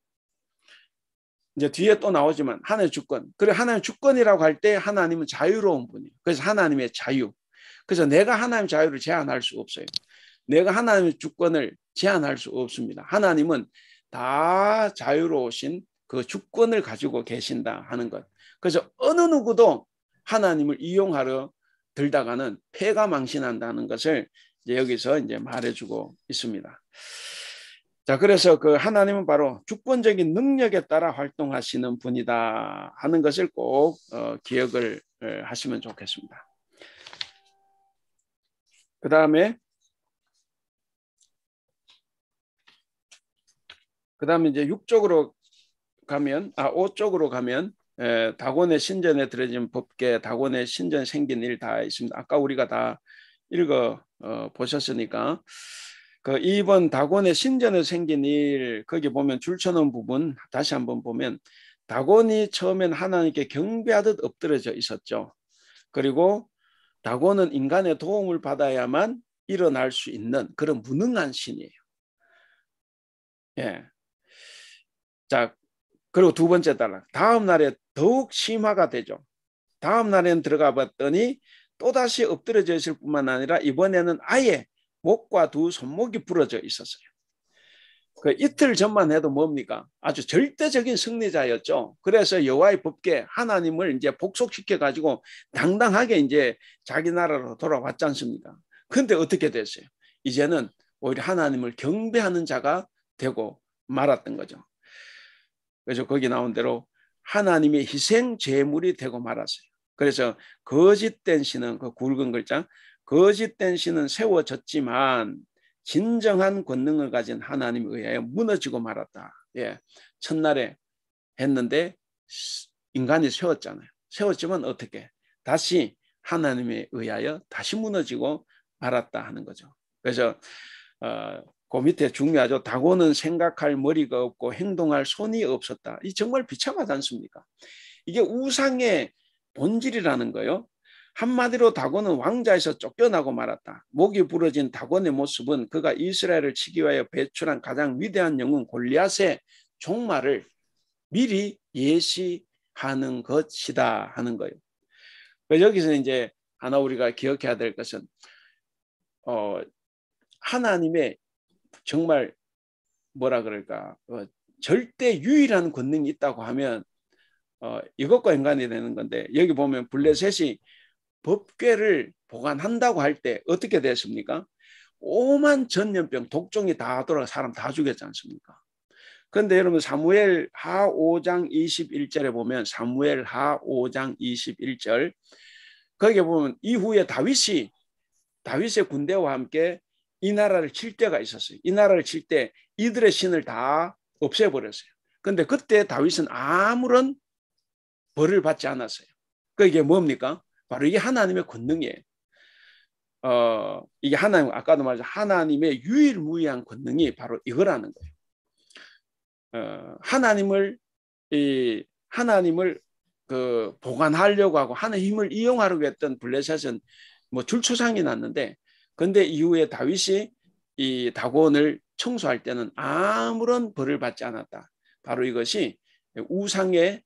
이제 뒤에 또 나오지만 하나님의 주권. 그래 하나님의 주권이라고 할 때 하나님은 자유로운 분이에요. 그래서 하나님의 자유. 그래서 내가 하나님의 자유를 제한할 수 없어요. 내가 하나님의 주권을 제한할 수 없습니다. 하나님은 다 자유로우신 그 주권을 가지고 계신다 하는 것. 그래서 어느 누구도 하나님을 이용하려 들다가는 패가 망신한다는 것을 이제 여기서 이제 말해주고 있습니다. 자, 그래서 그 하나님은 바로 주권적인 능력에 따라 활동하시는 분이다 하는 것을 꼭 기억을 하시면 좋겠습니다. 그 다음에 이제 6쪽으로 가면 5쪽으로 가면 다곤의 신전에 들어진 법궤, 다곤의 신전에 생긴 일 다 있습니다. 아까 우리가 다 읽어 보셨으니까 그 2번 다곤의 신전에 생긴 일 거기 보면 줄쳐놓은 부분 다시 한번 보면 다곤이 처음엔 하나님께 경배하듯 엎드려져 있었죠. 그리고 다곤은 인간의 도움을 받아야만 일어날 수 있는 그런 무능한 신이에요. 예. 자, 그리고 두 번째 단락. 다음 날에 더욱 심화가 되죠. 다음 날에는 들어가 봤더니 또다시 엎드려져 있을 뿐만 아니라 이번에는 아예 목과 두 손목이 부러져 있었어요. 그 이틀 전만 해도 뭡니까? 아주 절대적인 승리자였죠. 그래서 여호와의 법궤 하나님을 이제 복속시켜 가지고 당당하게 이제 자기 나라로 돌아왔지 않습니까? 근데 어떻게 됐어요? 이제는 오히려 하나님을 경배하는 자가 되고 말았던 거죠. 그래서 거기 나온 대로 하나님의 희생 제물이 되고 말았어요. 그래서 거짓된 신은 그 굵은 글자, 거짓된 신은 세워졌지만 진정한 권능을 가진 하나님에 의하여 무너지고 말았다. 예, 첫날에 했는데 인간이 세웠잖아요. 세웠지만 어떻게? 다시 하나님에 의하여 다시 무너지고 말았다 하는 거죠. 그래서 그 밑에 중요하죠. 다곤은 생각할 머리가 없고 행동할 손이 없었다. 이 정말 비참하지 않습니까? 이게 우상의 본질이라는 거예요. 한마디로 다곤은 왕자에서 쫓겨나고 말았다. 목이 부러진 다곤의 모습은 그가 이스라엘을 치기 위하여 배출한 가장 위대한 영웅 골리앗의 종말을 미리 예시하는 것이다 하는 거예요. 여기서 이제 하나 우리가 기억해야 될 것은 하나님의 정말 뭐라 그럴까 절대 유일한 권능이 있다고 하면 이것과 연관이 되는 건데 여기 보면 블레셋이 법궤를 보관한다고 할 때 어떻게 됐습니까? 오만 전염병 독종이 다 돌아가 사람 다 죽였지 않습니까? 그런데 여러분 사무엘 하 5장 21절에 보면 사무엘 하 5장 21절 거기에 보면 이후에 다윗의 군대와 함께 이 나라를 칠 때가 있었어요. 이 나라를 칠 때 이들의 신을 다 없애버렸어요. 그런데 그때 다윗은 아무런 벌을 받지 않았어요. 그게 뭡니까? 바로 이게 하나님의 권능이에요. 이게 하나님 아까도 말했죠. 하나님의 유일무이한 권능이 바로 이거라는 거예요. 하나님을 그 보관하려고 하고 하나님의 힘을 이용하려고 했던 블레셋은 뭐 줄초상이 났는데, 근데 이후에 다윗이 이 다곤을 청소할 때는 아무런 벌을 받지 않았다. 바로 이것이 우상의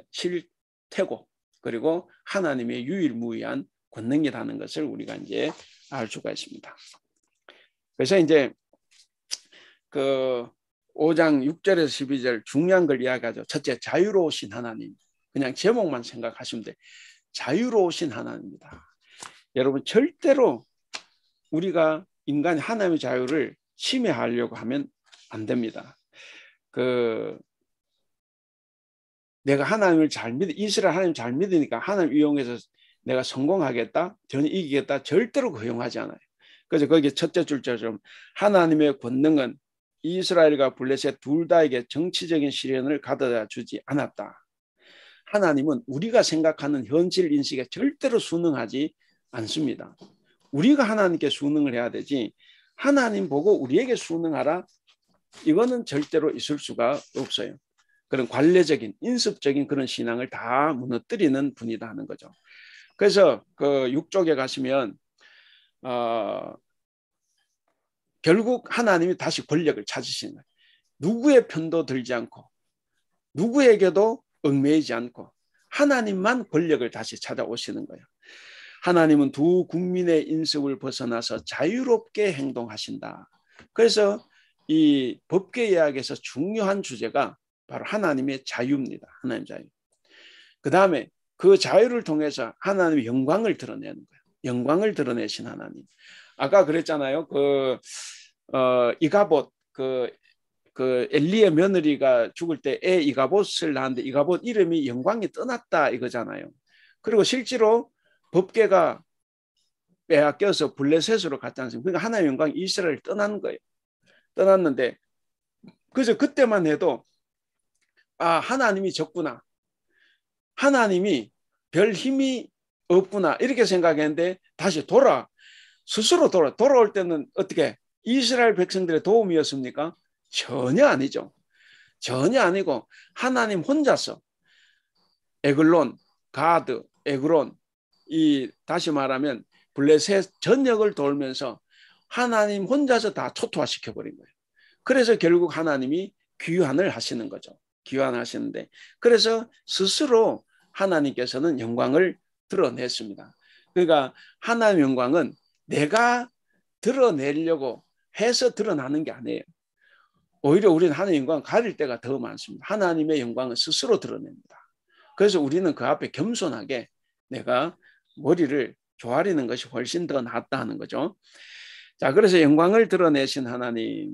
실태고, 그리고 하나님의 유일무이한 권능이라는 것을 우리가 이제 알 수가 있습니다. 그래서 이제 그 5장 6절에서 12절 중요한 걸 이야기하죠. 첫째, 자유로우신 하나님. 그냥 제목만 생각하시면 돼. 자유로우신 하나님입니다. 여러분 절대로 우리가 인간이 하나님의 자유를 침해하려고 하면 안 됩니다. 내가 하나님을 잘 이스라엘 하나님 잘 믿으니까 하나님 이용해서 내가 성공하겠다, 전혀 이기겠다, 절대로 허용하지 않아요. 그래서 거기 첫째 줄처럼 하나님의 권능은 이스라엘과 블레셋 둘 다에게 정치적인 시련을 가져다 주지 않았다. 하나님은 우리가 생각하는 현실 인식에 절대로 순응하지 않습니다. 우리가 하나님께 순응을 해야 되지 하나님 보고 우리에게 순응하라, 이거는 절대로 있을 수가 없어요. 그런 관례적인 인습적인 그런 신앙을 다 무너뜨리는 분이다 하는 거죠. 그래서 그 6쪽에 가시면 결국 하나님이 다시 권력을 찾으시는 거예요. 누구의 편도 들지 않고 누구에게도 얽매이지 않고 하나님만 권력을 다시 찾아오시는 거예요. 하나님은 두 국민의 인습을 벗어나서 자유롭게 행동하신다. 그래서 이 법궤 이야기에서 중요한 주제가 바로 하나님의 자유입니다. 하나님의 자유. 그 다음에 그 자유를 통해서 하나님의 영광을 드러내는 거예요. 영광을 드러내신 하나님. 아까 그랬잖아요. 이가봇 그 엘리의 며느리가 죽을 때 애 이가봇을 낳았는데 이가봇 이름이 영광이 떠났다 이거잖아요. 그리고 실제로 법궤가 빼앗겨서 블레셋으로 갔지 않습니까? 그러니까 하나님의 영광이 이스라엘을 떠난 거예요. 떠났는데 그래서 그때만 해도 하나님이 적구나, 하나님이 별 힘이 없구나 이렇게 생각했는데 다시 스스로 돌아올 때는 어떻게 이스라엘 백성들의 도움이었습니까? 전혀 아니죠. 전혀 아니고 하나님 혼자서 에글론, 가드, 에그론 다시 말하면 블레셋 전역을 돌면서 하나님 혼자서 다 초토화시켜 버린 거예요. 그래서 결국 하나님이 귀환을 하시는 거죠. 귀환하시는데 그래서 스스로 하나님께서는 영광을 드러냈습니다. 그러니까 하나님의 영광은 내가 드러내려고 해서 드러나는 게 아니에요. 오히려 우리는 하나님의 영광을 가릴 때가 더 많습니다. 하나님의 영광은 스스로 드러냅니다. 그래서 우리는 그 앞에 겸손하게 내가 머리를 조아리는 것이 훨씬 더 낫다 하는 거죠. 자, 그래서 영광을 드러내신 하나님,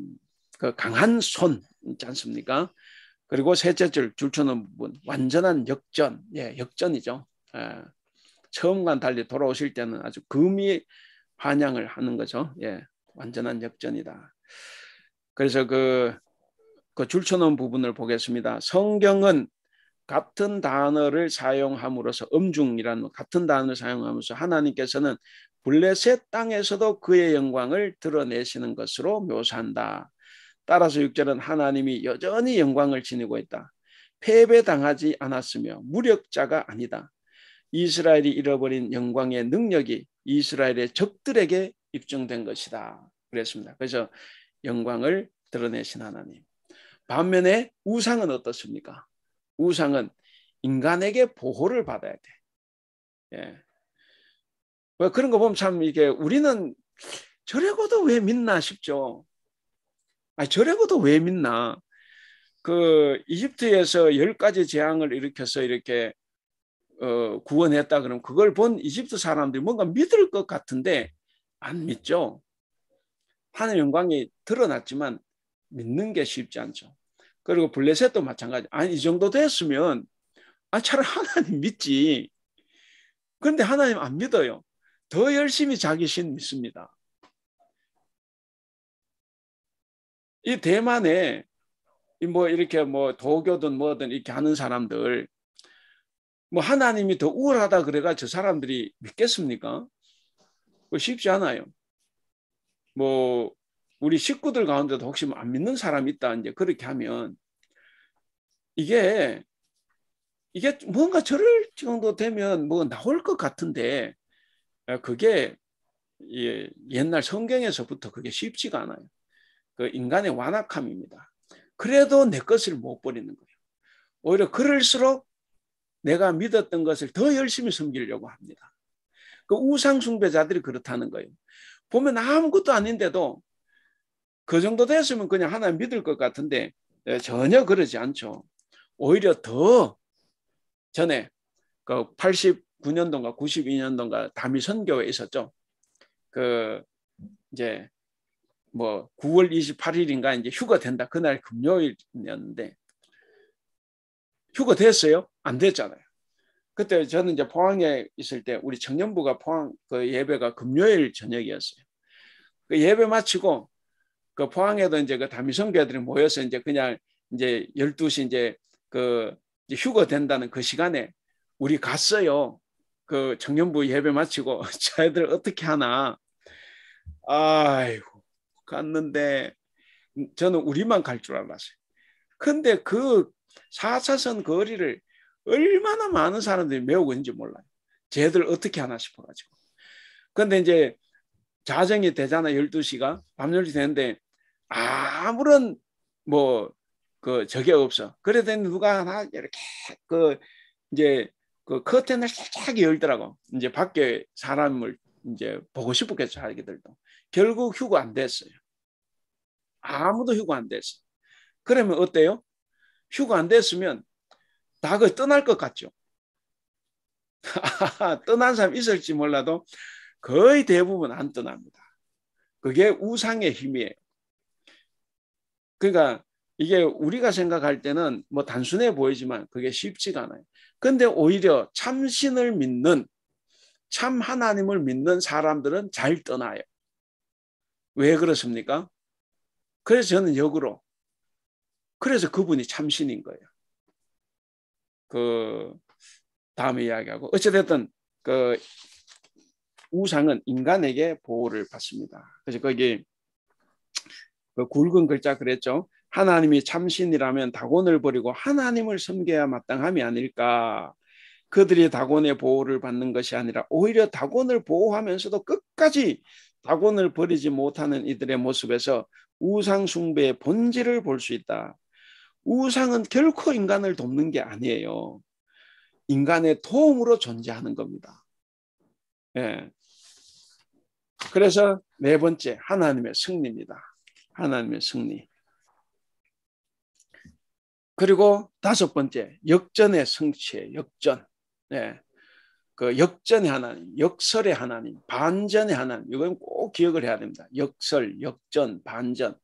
그 강한 손 있지 않습니까? 그리고 셋째 줄 쳐놓은 부분, 완전한 역전, 역전이죠. 처음과는 달리 돌아오실 때는 아주 금이 환영을 하는 거죠. 완전한 역전이다. 그래서 그 줄 쳐놓은 부분을 보겠습니다. 성경은 같은 단어를 사용함으로써 음중이라는 같은 단어를 사용하면서 하나님께서는 블레셋 땅에서도 그의 영광을 드러내시는 것으로 묘사한다. 따라서 6절은 하나님이 여전히 영광을 지니고 있다. 패배당하지 않았으며 무력자가 아니다. 이스라엘이 잃어버린 영광의 능력이 이스라엘의 적들에게 입증된 것이다. 그랬습니다. 그래서 영광을 드러내신 하나님. 반면에 우상은 어떻습니까? 우상은 인간에게 보호를 받아야 돼. 그런 거 보면 참 이게 우리는 저래고도 왜 믿나 싶죠. 저래고도 왜 믿나? 그 이집트에서 10가지 재앙을 일으켜서 이렇게 구원했다 그러면 그걸 본 이집트 사람들이 뭔가 믿을 것 같은데 안 믿죠. 하나님의 영광이 드러났지만 믿는 게 쉽지 않죠. 그리고 블레셋도 마찬가지. 아니 이 정도 됐으면 차라리 하나님 믿지. 그런데 하나님 안 믿어요. 더 열심히 자기 신 믿습니다. 이 대만에 뭐 이렇게 뭐 도교든 뭐든 이렇게 하는 사람들 뭐 하나님이 더 우월하다 그래가 저 사람들이 믿겠습니까? 쉽지 않아요. 뭐 우리 식구들 가운데도 혹시 안 믿는 사람이 있다 이제 그렇게 하면 이게 뭔가 저럴 정도 되면 뭐 나올 것 같은데 그게 옛날 성경에서부터 그게 쉽지가 않아요. 그 인간의 완악함입니다. 그래도 내 것을 못 버리는 거예요. 오히려 그럴수록 내가 믿었던 것을 더 열심히 섬기려고 합니다. 그 우상 숭배자들이 그렇다는 거예요. 보면 아무것도 아닌데도 그 정도 됐으면 그냥 하나님 믿을 것 같은데 전혀 그러지 않죠. 오히려 더 전에 그 89년도인가 92년도인가 담이 선교에 있었죠. 그 이제 뭐 9월 28일인가 이제 휴가 된다. 그날 금요일이었는데 휴가 됐어요? 안 됐잖아요. 그때 저는 이제 포항에 있을 때 우리 청년부가 포항 그 예배가 금요일 저녁이었어요. 그 예배 마치고 그 포항에도 이제 그 담임선교들이 모여서 이제 그냥 이제 12시 이제 그 이제 휴가 된다는 그 시간에 우리 갔어요. 그 청년부 예배 마치고 저희들 어떻게 하나. 아이고 갔는데 저는 우리만 갈 줄 알았어요. 근데 그 4차선 거리를 얼마나 많은 사람들이 메우고 있는지 몰라요. 쟤들 어떻게 하나 싶어가지고. 근데 이제 자정이 되잖아. 12시가 밤 12시 되는데 아무런 뭐 그 저게 없어. 그래도 누가 하나 이렇게 그 이제 그 커튼을 살짝 열더라고. 이제 밖에 사람을 이제 보고 싶었겠죠. 자기들도. 결국 휴가 안 됐어요. 아무도 휴가 안 됐어. 그러면 어때요? 휴가 안 됐으면 다 그 떠날 것 같죠. 떠난 사람 있을지 몰라도 거의 대부분 안 떠납니다. 그게 우상의 힘이에요. 그러니까 이게 우리가 생각할 때는 뭐 단순해 보이지만 그게 쉽지가 않아요. 근데 오히려 참신을 믿는 참 하나님을 믿는 사람들은 잘 떠나요. 왜 그렇습니까? 그래서 저는 역으로 그래서 그분이 참신인 거예요. 그 다음에 이야기하고 어찌됐든 그 우상은 인간에게 보호를 받습니다. 그래서 거기 그 굵은 글자 그랬죠. 하나님이 참신이라면 다곤을 버리고 하나님을 섬겨야 마땅함이 아닐까. 그들이 다곤의 보호를 받는 것이 아니라 오히려 다곤을 보호하면서도 끝까지 다곤을 버리지 못하는 이들의 모습에서 우상 숭배의 본질을 볼 수 있다. 우상은 결코 인간을 돕는 게 아니에요. 인간의 도움으로 존재하는 겁니다. 예. 그래서 네 번째, 하나님의 승리입니다. 하나님의 승리. 그리고 다섯 번째, 역전의 성취예요. 역전. 예. 그 역전의 하나님, 역설의 하나님, 반전의 하나님. 이건 꼭 기억을 해야 됩니다. 역설, 역전, 반전.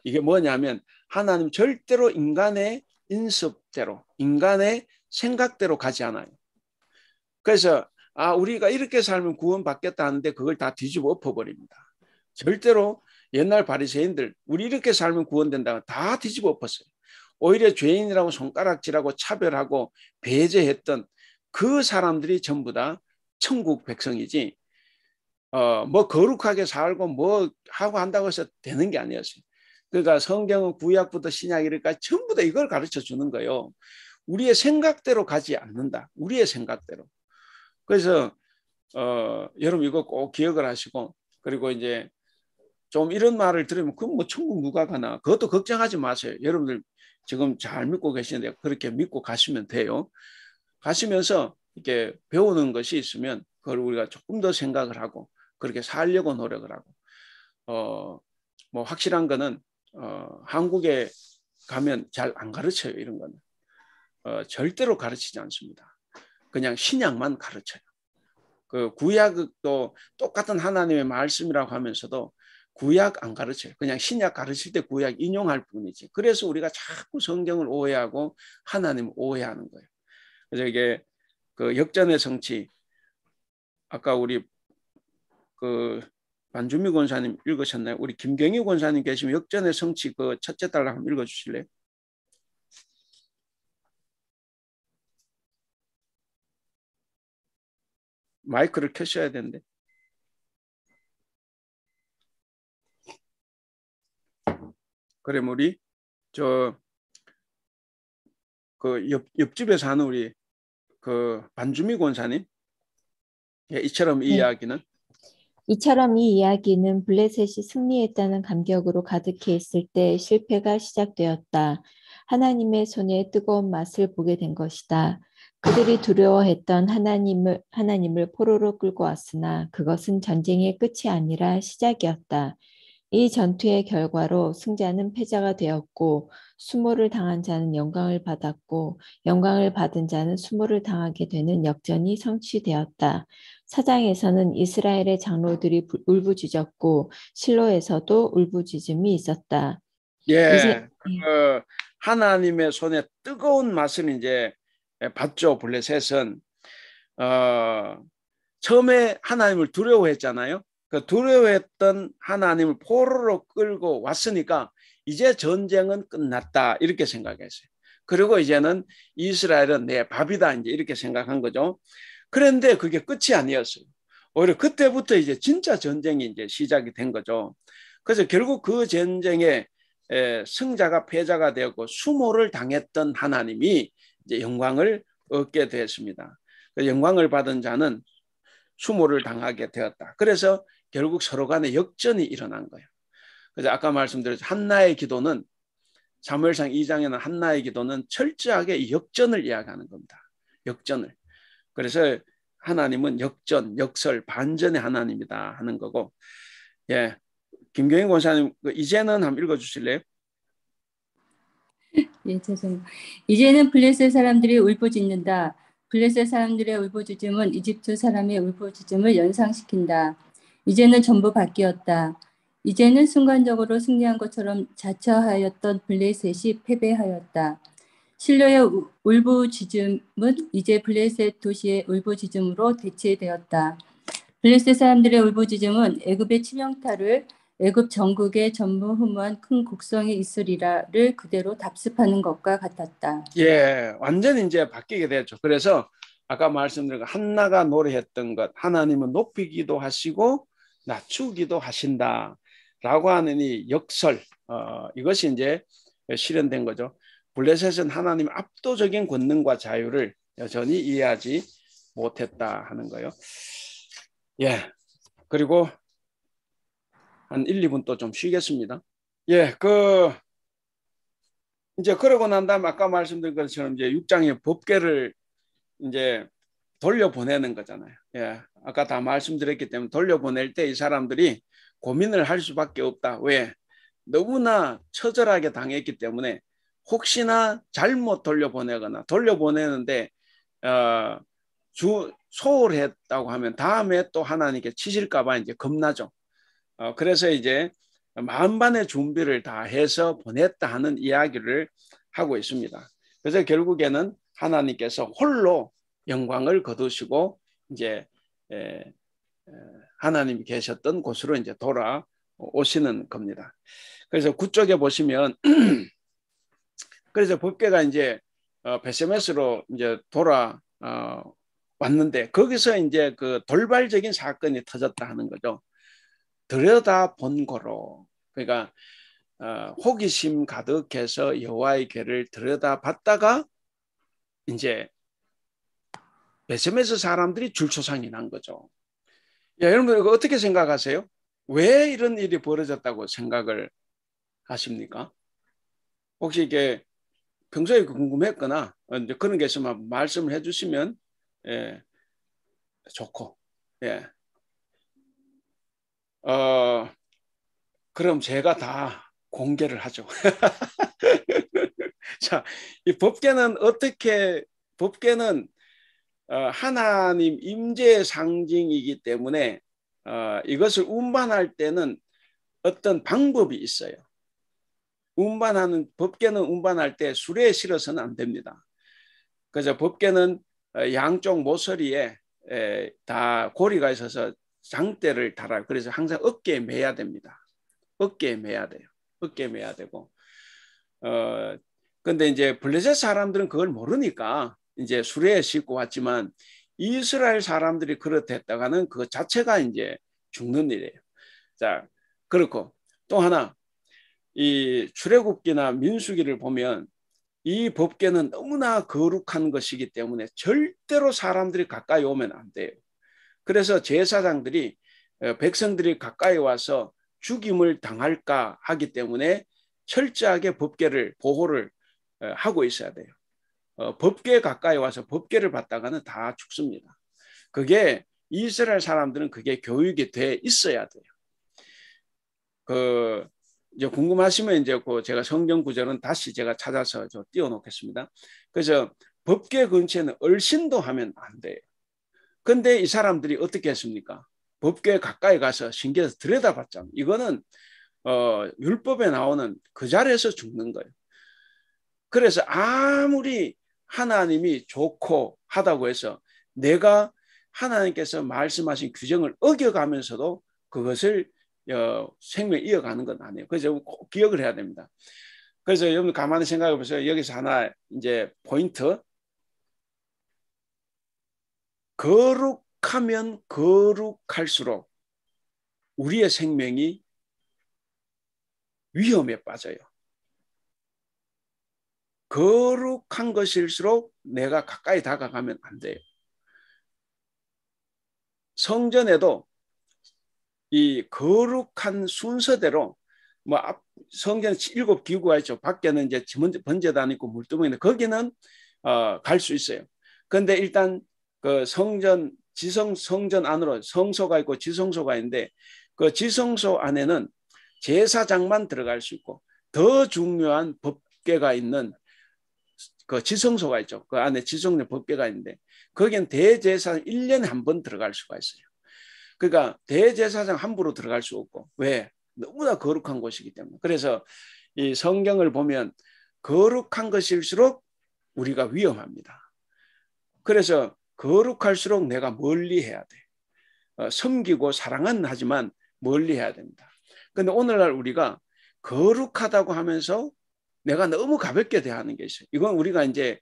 이게 뭐냐면 하나님 절대로 인간의 인습대로, 인간의 생각대로 가지 않아요. 그래서 우리가 이렇게 살면 구원받겠다 하는데 그걸 다 뒤집어 엎어버립니다. 절대로 옛날 바리새인들 우리 이렇게 살면 구원된다고 다 뒤집어 엎었어요. 오히려 죄인이라고 손가락질하고 차별하고 배제했던 그 사람들이 전부 다 천국 백성이지 뭐 거룩하게 살고 뭐 하고 한다고 해서 되는 게 아니었어요. 그러니까 성경은 구약부터 신약 이르기까지 전부 다 이걸 가르쳐 주는 거예요. 우리의 생각대로 가지 않는다. 우리의 생각대로. 그래서 여러분 이거 꼭 기억을 하시고, 그리고 이제 좀 이런 말을 들으면 그럼 뭐 천국 누가 가나, 그것도 걱정하지 마세요. 여러분들 지금 잘 믿고 계시는데 그렇게 믿고 가시면 돼요. 가시면서 이렇게 배우는 것이 있으면 그걸 우리가 조금 더 생각을 하고 그렇게 살려고 노력을 하고, 뭐 확실한 거는 한국에 가면 잘 안 가르쳐요. 이런 거는 절대로 가르치지 않습니다. 그냥 신약만 가르쳐요. 그 구약도 똑같은 하나님의 말씀이라고 하면서도 구약 안 가르쳐요. 그냥 신약 가르칠 때 구약 인용할 뿐이지. 그래서 우리가 자꾸 성경을 오해하고 하나님을 오해하는 거예요. 그래서 이게 그 역전의 성취, 아까 우리 그 반주미 권사님 읽으셨나요? 우리 김경희 권사님 계시면 역전의 성취 그 첫째 달 한번 읽어주실래요? 마이크를 켜셔야 되는데. 그럼 우리 그 옆집에 사는 우리 그 반주미 권사님, 이처럼 이 이야기는 이처럼 이 이야기는 블레셋이 승리했다는 감격으로 가득해 있을 때 실패가 시작되었다. 하나님의 손에 뜨거운 맛을 보게 된 것이다. 그들이 두려워했던 하나님을 포로로 끌고 왔으나 그것은 전쟁의 끝이 아니라 시작이었다. 이 전투의 결과로 승자는 패자가 되었고 수모를 당한 자는 영광을 받았고 영광을 받은 자는 수모를 당하게 되는 역전이 성취되었다. 사장에서는 이스라엘의 장로들이 울부짖었고 실로에서도 울부짖음이 있었다. 이제 하나님의 손에 뜨거운 맛을 이제 받죠. 블레셋은 처음에 하나님을 두려워했잖아요. 그 두려워했던 하나님을 포로로 끌고 왔으니까 이제 전쟁은 끝났다 이렇게 생각했어요. 그리고 이제는 이스라엘은 내 밥이다 이제 이렇게 생각한 거죠. 그런데 그게 끝이 아니었어요. 오히려 그때부터 이제 진짜 전쟁이 이제 시작이 된 거죠. 그래서 결국 그 전쟁에 승자가 패자가 되었고 수모를 당했던 하나님이 이제 영광을 얻게 되었습니다. 영광을 받은 자는 수모를 당하게 되었다. 그래서 결국 서로 간에 역전이 일어난 거예요. 그래서 아까 말씀드렸죠. 한나의 기도는 사무엘상 2장에는 한나의 기도는 철저하게 이 역전을 이야기하는 겁니다. 역전을. 그래서 하나님은 역전, 역설, 반전의 하나님이다 하는 거고. 예, 김경희 권사님 이제는 한번 읽어주실래요? 예, 죄송합니다. 이제는 블레셋 사람들이 울부짖는다. 블레셋 사람들의 울부짖음은 이집트 사람의 울부짖음을 연상시킨다. 이제는 전부 바뀌었다. 이제는 순간적으로 승리한 것처럼 자처하였던 블레셋이 패배하였다. 실로의 울부짖음은 이제 블레셋 도시의 울부짖음으로 대체되었다. 블레셋 사람들의 울부짖음은 애굽의 치명타를 애굽 전국에 전무후무한 큰 곡성이 있으리라를 그대로 답습하는 것과 같았다. 예, 완전히 이제 바뀌게 됐죠. 그래서 아까 말씀드린 한나가 노래했던 것, 하나님은 높이기도 하시고 낮추기도 하신다라고 하는 이 역설, 이것이 이제 실현된 거죠. 블레셋은 하나님의 압도적인 권능과 자유를 여전히 이해하지 못했다 하는 거요. 예. 그리고 한 1, 2분 또 좀 쉬겠습니다. 예, 이제 그러고 난 다음에 아까 말씀드린 것처럼 이제 6장의 법궤를 이제 돌려보내는 거잖아요. 예, 아까 다 말씀드렸기 때문에 돌려보낼 때 이 사람들이 고민을 할 수밖에 없다. 왜? 너무나 처절하게 당했기 때문에 혹시나 잘못 돌려보내거나 돌려보내는데 소홀했다고 하면 다음에 또 하나님께 치실까 봐 이제 겁나죠. 그래서 이제 만반의 준비를 다 해서 보냈다 하는 이야기를 하고 있습니다. 그래서 결국에는 하나님께서 홀로 영광을 거두시고 이제 하나님이 계셨던 곳으로 이제 돌아오시는 겁니다. 그래서 9쪽에 보시면 그래서 법궤가 이제 베세메스로 이제 왔는데 거기서 이제 그 돌발적인 사건이 터졌다 하는 거죠. 들여다본 거로. 그러니까 호기심 가득해서 여호와의 궤를 들여다봤다가 이제 베세메스 사람들이 줄초상이 난 거죠. 야, 여러분 이거 어떻게 생각하세요? 왜 이런 일이 벌어졌다고 생각을 하십니까? 혹시 이게 평소에 궁금했거나 이제 그런 게 있으면 말씀을 해주시면 좋고, 예. 그럼 제가 다 공개를 하죠. 자, 이 법궤는 법궤는 하나님 임재의 상징이기 때문에 이것을 운반할 때는 어떤 방법이 있어요. 법궤는 운반할 때 수레에 실어서는 안 됩니다. 그래서 법궤는 양쪽 모서리에 다 고리가 있어서 장대를 달아요. 그래서 항상 어깨에 매야 됩니다. 어깨에 매야 돼요. 어깨에 매야 되고. 근데 이제 블레셋 사람들은 그걸 모르니까 이제 수레에 싣고 왔지만 이스라엘 사람들이 그렇댔다가는 그 자체가 이제 죽는 일이에요. 자, 그렇고 또 하나 이 출애굽기나 민수기를 보면 이 법궤는 너무나 거룩한 것이기 때문에 절대로 사람들이 가까이 오면 안 돼요. 그래서 제사장들이 백성들이 가까이 와서 죽임을 당할까 하기 때문에 철저하게 법궤를 보호를 하고 있어야 돼요. 법궤 가까이 와서 법궤를 받다가는 다 죽습니다. 그게 이스라엘 사람들은 그게 교육이 돼 있어야 돼요. 이제 궁금하시면 이제 제가 성경 구절은 다시 제가 찾아서 띄워놓겠습니다. 그래서 법궤 근처에는 얼씬도 하면 안 돼요. 근데 이 사람들이 어떻게 했습니까? 법궤 가까이 가서 신기해서 들여다봤잖아요. 이거는 율법에 나오는 그 자리에서 죽는 거예요. 그래서 아무리 하나님이 좋고 하다고 해서 내가 하나님께서 말씀하신 규정을 어겨가면서도 그것을 생명을 이어가는 건 아니에요. 그래서 꼭 기억을 해야 됩니다. 그래서 여러분 가만히 생각해 보세요. 여기서 하나 이제 포인트. 거룩하면 거룩할수록 우리의 생명이 위험에 빠져요. 거룩한 것일수록 내가 가까이 다가가면 안 돼요. 성전에도 이 거룩한 순서대로 뭐 성전에 7 기구가 있죠. 밖에는 이제 번제단 있고 물두멍인데 거기는 갈 수 있어요. 그런데 일단 그 성전 성전 안으로 성소가 있고 지성소가 있는데 그 지성소 안에는 제사장만 들어갈 수 있고 더 중요한 법궤가 있는 그 지성소가 있죠. 그 안에 지성소 법궤가 있는데 거기는 대제사장 1년에 한 번 들어갈 수가 있어요. 그러니까 대제사장 함부로 들어갈 수 없고 왜? 너무나 거룩한 곳이기 때문에. 그래서 이 성경을 보면 거룩한 것일수록 우리가 위험합니다. 그래서 거룩할수록 내가 멀리 해야 돼. 섬기고 사랑은 하지만 멀리 해야 됩니다. 그런데 오늘날 우리가 거룩하다고 하면서 내가 너무 가볍게 대하는 게 있어요. 이건 우리가 이제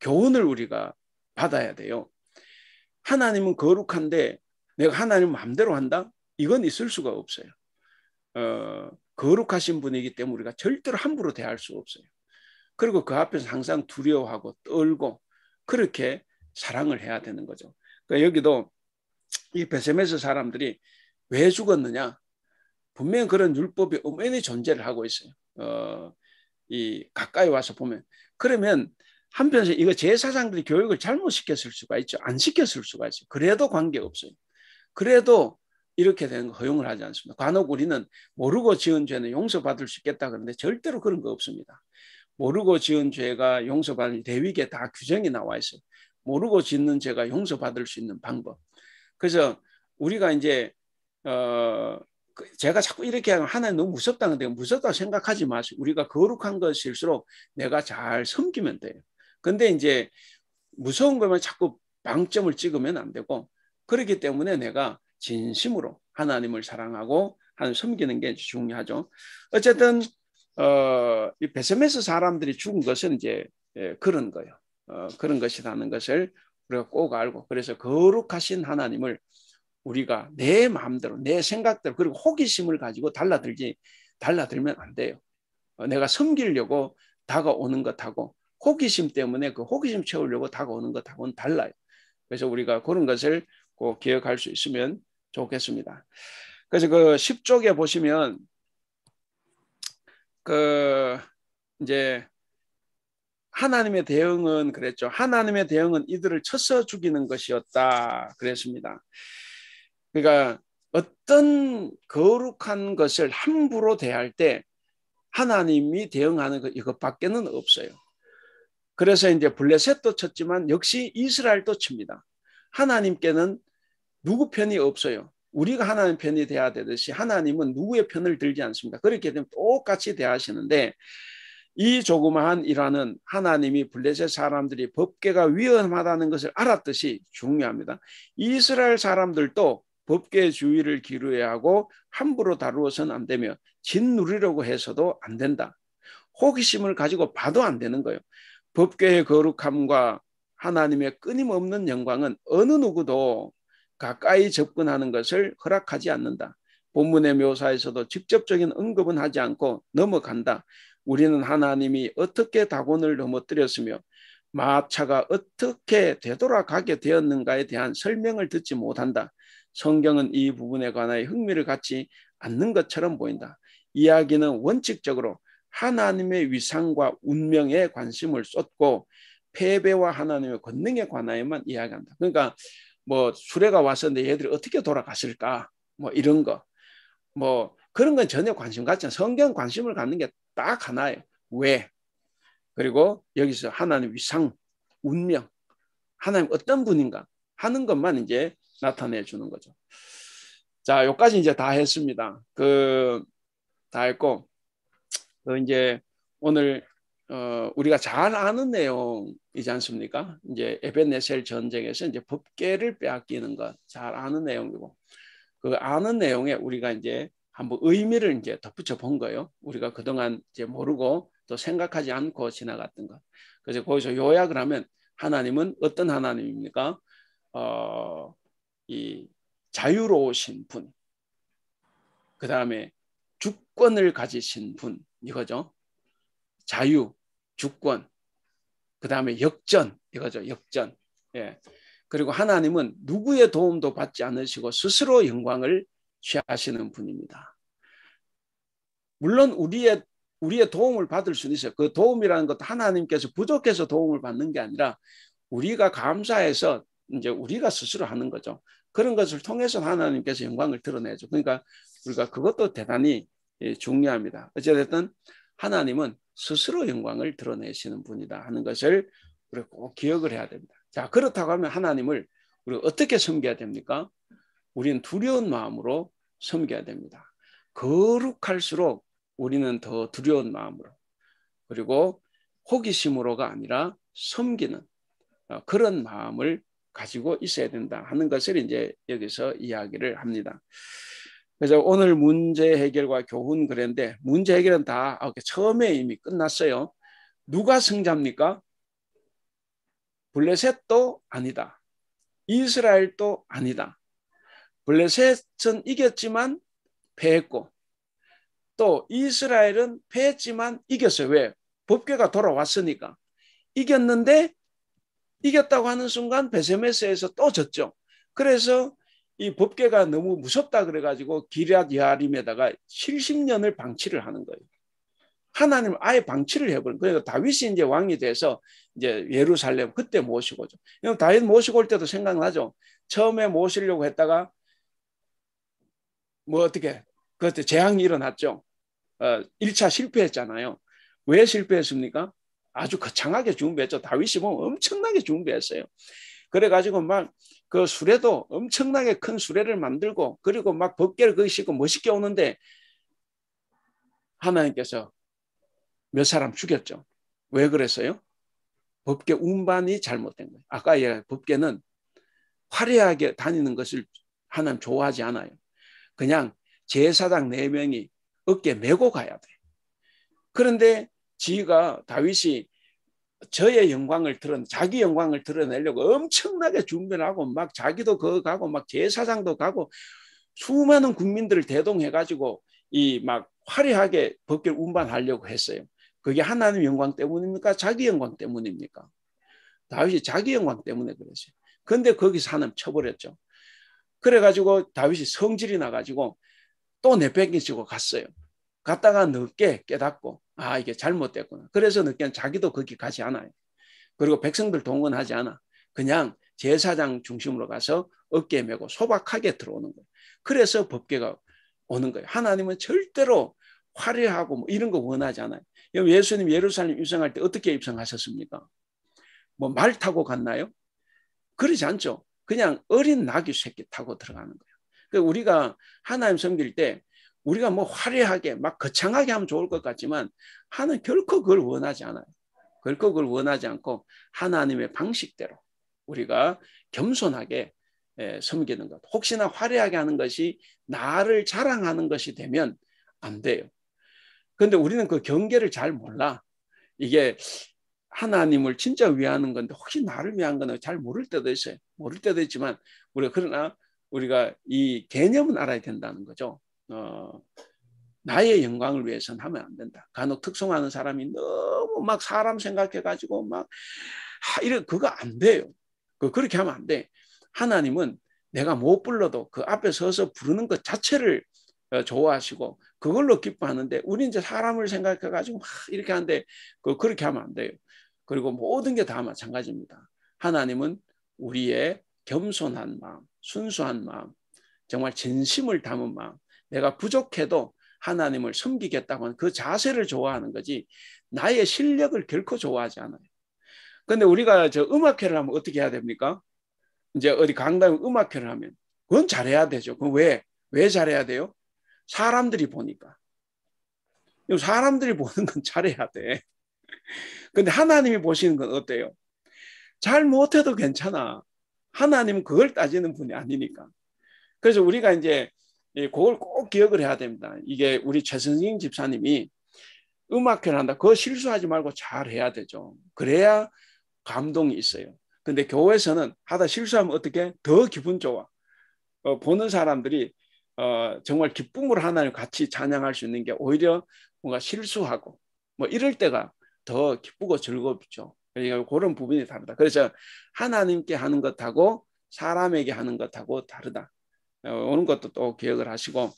교훈을 우리가 받아야 돼요. 하나님은 거룩한데 내가 하나님 마음대로 한다? 이건 있을 수가 없어요. 거룩하신 분이기 때문에 우리가 절대로 함부로 대할 수 없어요. 그리고 그 앞에서 항상 두려워하고 떨고 그렇게 사랑을 해야 되는 거죠. 그러니까 여기도 이 베세메스 사람들이 왜 죽었느냐? 분명히 그런 율법이 엄연히 존재를 하고 있어요. 이 가까이 와서 보면. 그러면 한편에서 이거 제사장들이 교육을 잘못 시켰을 수가 있죠. 안 시켰을 수가 있어요. 그래도 관계없어요. 그래도 이렇게 되는 거 허용을 하지 않습니다. 간혹 우리는 모르고 지은 죄는 용서받을 수 있겠다 그러는데 절대로 그런 거 없습니다. 모르고 지은 죄가 용서받을 대위기에 다 규정이 나와 있어요. 모르고 짓는 죄가 용서받을 수 있는 방법. 그래서 우리가 이제 제가 자꾸 이렇게 하면 하나님 너무 무섭다는데 무섭다고 생각하지 마시고 우리가 거룩한 것일수록 내가 잘 섬기면 돼요. 근데 이제 무서운 거면 자꾸 방점을 찍으면 안 되고 그렇기 때문에 내가 진심으로 하나님을 사랑하고 하나님 섬기는 게 중요하죠. 어쨌든 이 베세메스 사람들이 죽은 것은 이제 그런 거예요. 그런 것이라는 것을 우리가 꼭 알고 그래서 거룩하신 하나님을 우리가 내 마음대로 내 생각대로 그리고 호기심을 가지고 달라들면 안 돼요. 내가 섬기려고 다가오는 것하고 호기심 때문에 그 호기심 채우려고 다가오는 것하고는 달라요. 그래서 우리가 그런 것을 꼭 기억할 수 있으면 좋겠습니다. 그래서 그 10쪽에 보시면 그 이제 하나님의 대응은 그랬죠. 하나님의 대응은 이들을 쳐서 죽이는 것이었다 그랬습니다. 그러니까 어떤 거룩한 것을 함부로 대할 때 하나님이 대응하는 것 이것밖에는 없어요. 그래서 이제 블레셋도 쳤지만 역시 이스라엘도 칩니다. 하나님께는 누구 편이 없어요. 우리가 하나님 편이 돼야 되듯이 하나님은 누구의 편을 들지 않습니다. 그렇게 되면 똑같이 대하시는데 이 조그마한 일화는 하나님이 블레셋 사람들이 법궤가 위험하다는 것을 알았듯이 중요합니다. 이스라엘 사람들도 법궤의 주의를 기울여야 하고 함부로 다루어서는 안 되며 짓누리려고 해서도 안 된다. 호기심을 가지고 봐도 안 되는 거예요. 법궤의 거룩함과 하나님의 끊임없는 영광은 어느 누구도 가까이 접근하는 것을 허락하지 않는다. 본문의 묘사에서도 직접적인 언급은 하지 않고 넘어간다. 우리는 하나님이 어떻게 다곤을 넘어뜨렸으며 마차가 어떻게 되돌아가게 되었는가에 대한 설명을 듣지 못한다. 성경은 이 부분에 관하여 흥미를 갖지 않는 것처럼 보인다. 이야기는 원칙적으로 하나님의 위상과 운명에 관심을 쏟고 패배와 하나님의 권능에 관하여만 이야기한다. 그러니까 뭐 수레가 왔었는데 얘들이 어떻게 돌아갔을까? 뭐 이런 거. 뭐 그런 건 전혀 관심 갖지 않아요. 성경 관심을 갖는 게 딱 하나예요. 왜? 그리고 여기서 하나님 위상, 운명, 하나님 어떤 분인가 하는 것만 이제 나타내 주는 거죠. 자, 여기까지 이제 다 했습니다. 다 했고, 이제 오늘 우리가 잘 아는 내용이지 않습니까? 이제 에벤네셀 전쟁에서 이제 법궤를 빼앗기는 것 잘 아는 내용이고, 그 아는 내용에 우리가 이제 한번 의미를 이제 덧붙여 본 거예요. 우리가 그동안 이제 모르고 또 생각하지 않고 지나갔던 것. 그래서 거기서 요약을 하면 하나님은 어떤 하나님입니까? 이 자유로우신 분, 그 다음에 주권을 가지신 분 이거죠. 자유, 주권, 그 다음에 역전 이거죠. 역전. 예. 그리고 하나님은 누구의 도움도 받지 않으시고 스스로 영광을 취하시는 분입니다. 물론 우리의 도움을 받을 수는 있어요. 그 도움이라는 것도 하나님께서 부족해서 도움을 받는 게 아니라 우리가 감사해서 이제 우리가 스스로 하는 거죠. 그런 것을 통해서 하나님께서 영광을 드러내죠. 그러니까 우리가 그것도 대단히 중요합니다. 어쨌든 하나님은 스스로 영광을 드러내시는 분이다 하는 것을 우리가 꼭 기억을 해야 됩니다. 자, 그렇다고 하면 하나님을 우리가 어떻게 섬겨야 됩니까? 우리는 두려운 마음으로 섬겨야 됩니다. 거룩할수록 우리는 더 두려운 마음으로 그리고 호기심으로가 아니라 섬기는 그런 마음을 가지고 있어야 된다 하는 것을 이제 여기서 이야기를 합니다. 그래서 오늘 문제 해결과 교훈 그랬는데 문제 해결은 다 처음에 이미 끝났어요. 누가 승자입니까? 블레셋도 아니다. 이스라엘도 아니다. 블레셋은 이겼지만 패했고 또 이스라엘은 패했지만 이겼어요. 왜? 법궤가 돌아왔으니까. 이겼는데 이겼다고 하는 순간 베세메스에서 또 졌죠. 그래서 이 법궤가 너무 무섭다 그래가지고 기럇 여아림에다가 70년을 방치를 하는 거예요. 하나님 아예 방치를 해버린 거예요. 그러니까 다윗이 이제 왕이 돼서 이제 예루살렘 그때 모시고 오죠. 다윗 모시고 올 때도 생각나죠. 처음에 모시려고 했다가 뭐 어떻게 그때 재앙이 일어났죠. 1차 실패했잖아요. 왜 실패했습니까? 아주 거창하게 준비했죠. 다윗이 보면 엄청나게 준비했어요. 그래가지고 막 그 수레도 엄청나게 큰 수레를 만들고 그리고 막 법궤를 거기 싣고 멋있게 오는데 하나님께서 몇 사람 죽였죠. 왜 그랬어요? 법궤 운반이 잘못된 거예요. 아까 법궤는 화려하게 다니는 것을 하나님 좋아하지 않아요. 그냥 제사장 4명이 어깨에 메고 가야 돼. 그런데 지가 다윗이 저의 영광을 자기 영광을 드러내려고 엄청나게 준비를 하고 막 자기도 그거 가고 막 제사장도 가고 수많은 국민들을 대동해가지고 이 막 화려하게 법궤를 운반하려고 했어요. 그게 하나님 영광 때문입니까? 자기 영광 때문입니까? 다윗이 자기 영광 때문에 그랬어요. 근데 거기서 하나님 쳐버렸죠. 그래가지고 다윗이 성질이 나가지고 또 내팽개치고 갔어요. 갔다가 늦게 깨닫고 이게 잘못됐구나. 그래서 늦게는 자기도 거기 가지 않아요. 그리고 백성들 동원하지 않아. 그냥 제사장 중심으로 가서 어깨에 메고 소박하게 들어오는 거예요. 그래서 법궤가 오는 거예요. 하나님은 절대로 화려하고 뭐 이런 거 원하지 않아요. 예수님 예루살렘 입성할 때 어떻게 입성하셨습니까? 뭐 말 타고 갔나요? 그러지 않죠. 그냥 어린 나귀 새끼 타고 들어가는 거예요. 그러니까 우리가 하나님 섬길 때 우리가 뭐 화려하게 막 거창하게 하면 좋을 것 같지만 하나님 결코 그걸 원하지 않아요. 결코 그걸 원하지 않고 하나님의 방식대로 우리가 겸손하게 섬기는 것. 혹시나 화려하게 하는 것이 나를 자랑하는 것이 되면 안 돼요. 그런데 우리는 그 경계를 잘 몰라. 이게 하나님을 진짜 위하는 건데 혹시 나를 위한 건 잘 모를 때도 있어요. 모를 때도 있지만 그러나 우리가 이 개념은 알아야 된다는 거죠. 나의 영광을 위해서는 하면 안 된다. 간혹 특성하는 사람이 너무 막 사람 생각해가지고 막 그거 안 돼요. 그렇게 하면 안 돼. 하나님은 내가 못 불러도 그 앞에 서서 부르는 것 자체를 좋아하시고 그걸로 기뻐하는데 우리 이제 사람을 생각해가지고 막 이렇게 하는데 그렇게 하면 안 돼요. 그리고 모든 게 다 마찬가지입니다. 하나님은 우리의 겸손한 마음, 순수한 마음, 정말 진심을 담은 마음, 내가 부족해도 하나님을 섬기겠다고 하는 그 자세를 좋아하는 거지 나의 실력을 결코 좋아하지 않아요. 근데 우리가 저 음악회를 하면 어떻게 해야 됩니까? 이제 어디 강당에 음악회를 하면 그건 잘해야 되죠. 그건 왜 잘해야 돼요? 사람들이 보니까. 사람들이 보는 건 잘해야 돼. 근데 하나님이 보시는 건 어때요? 잘 못해도 괜찮아. 하나님은 그걸 따지는 분이 아니니까. 그래서 우리가 이제 그걸 꼭 기억을 해야 됩니다. 이게 우리 최선생 집사님이 음악회를 한다. 그거 실수하지 말고 잘 해야 되죠. 그래야 감동이 있어요. 근데 교회에서는 하다 실수하면 어떻게? 더 기분 좋아. 보는 사람들이 정말 기쁨으로 하나님 같이 찬양할 수 있는 게 오히려 뭔가 실수하고 뭐 이럴 때가 더 기쁘고 즐겁죠. 그러니까 그런 부분이 다르다. 그래서 하나님께 하는 것하고 사람에게 하는 것하고 다르다. 오는 것도 또 기억을 하시고.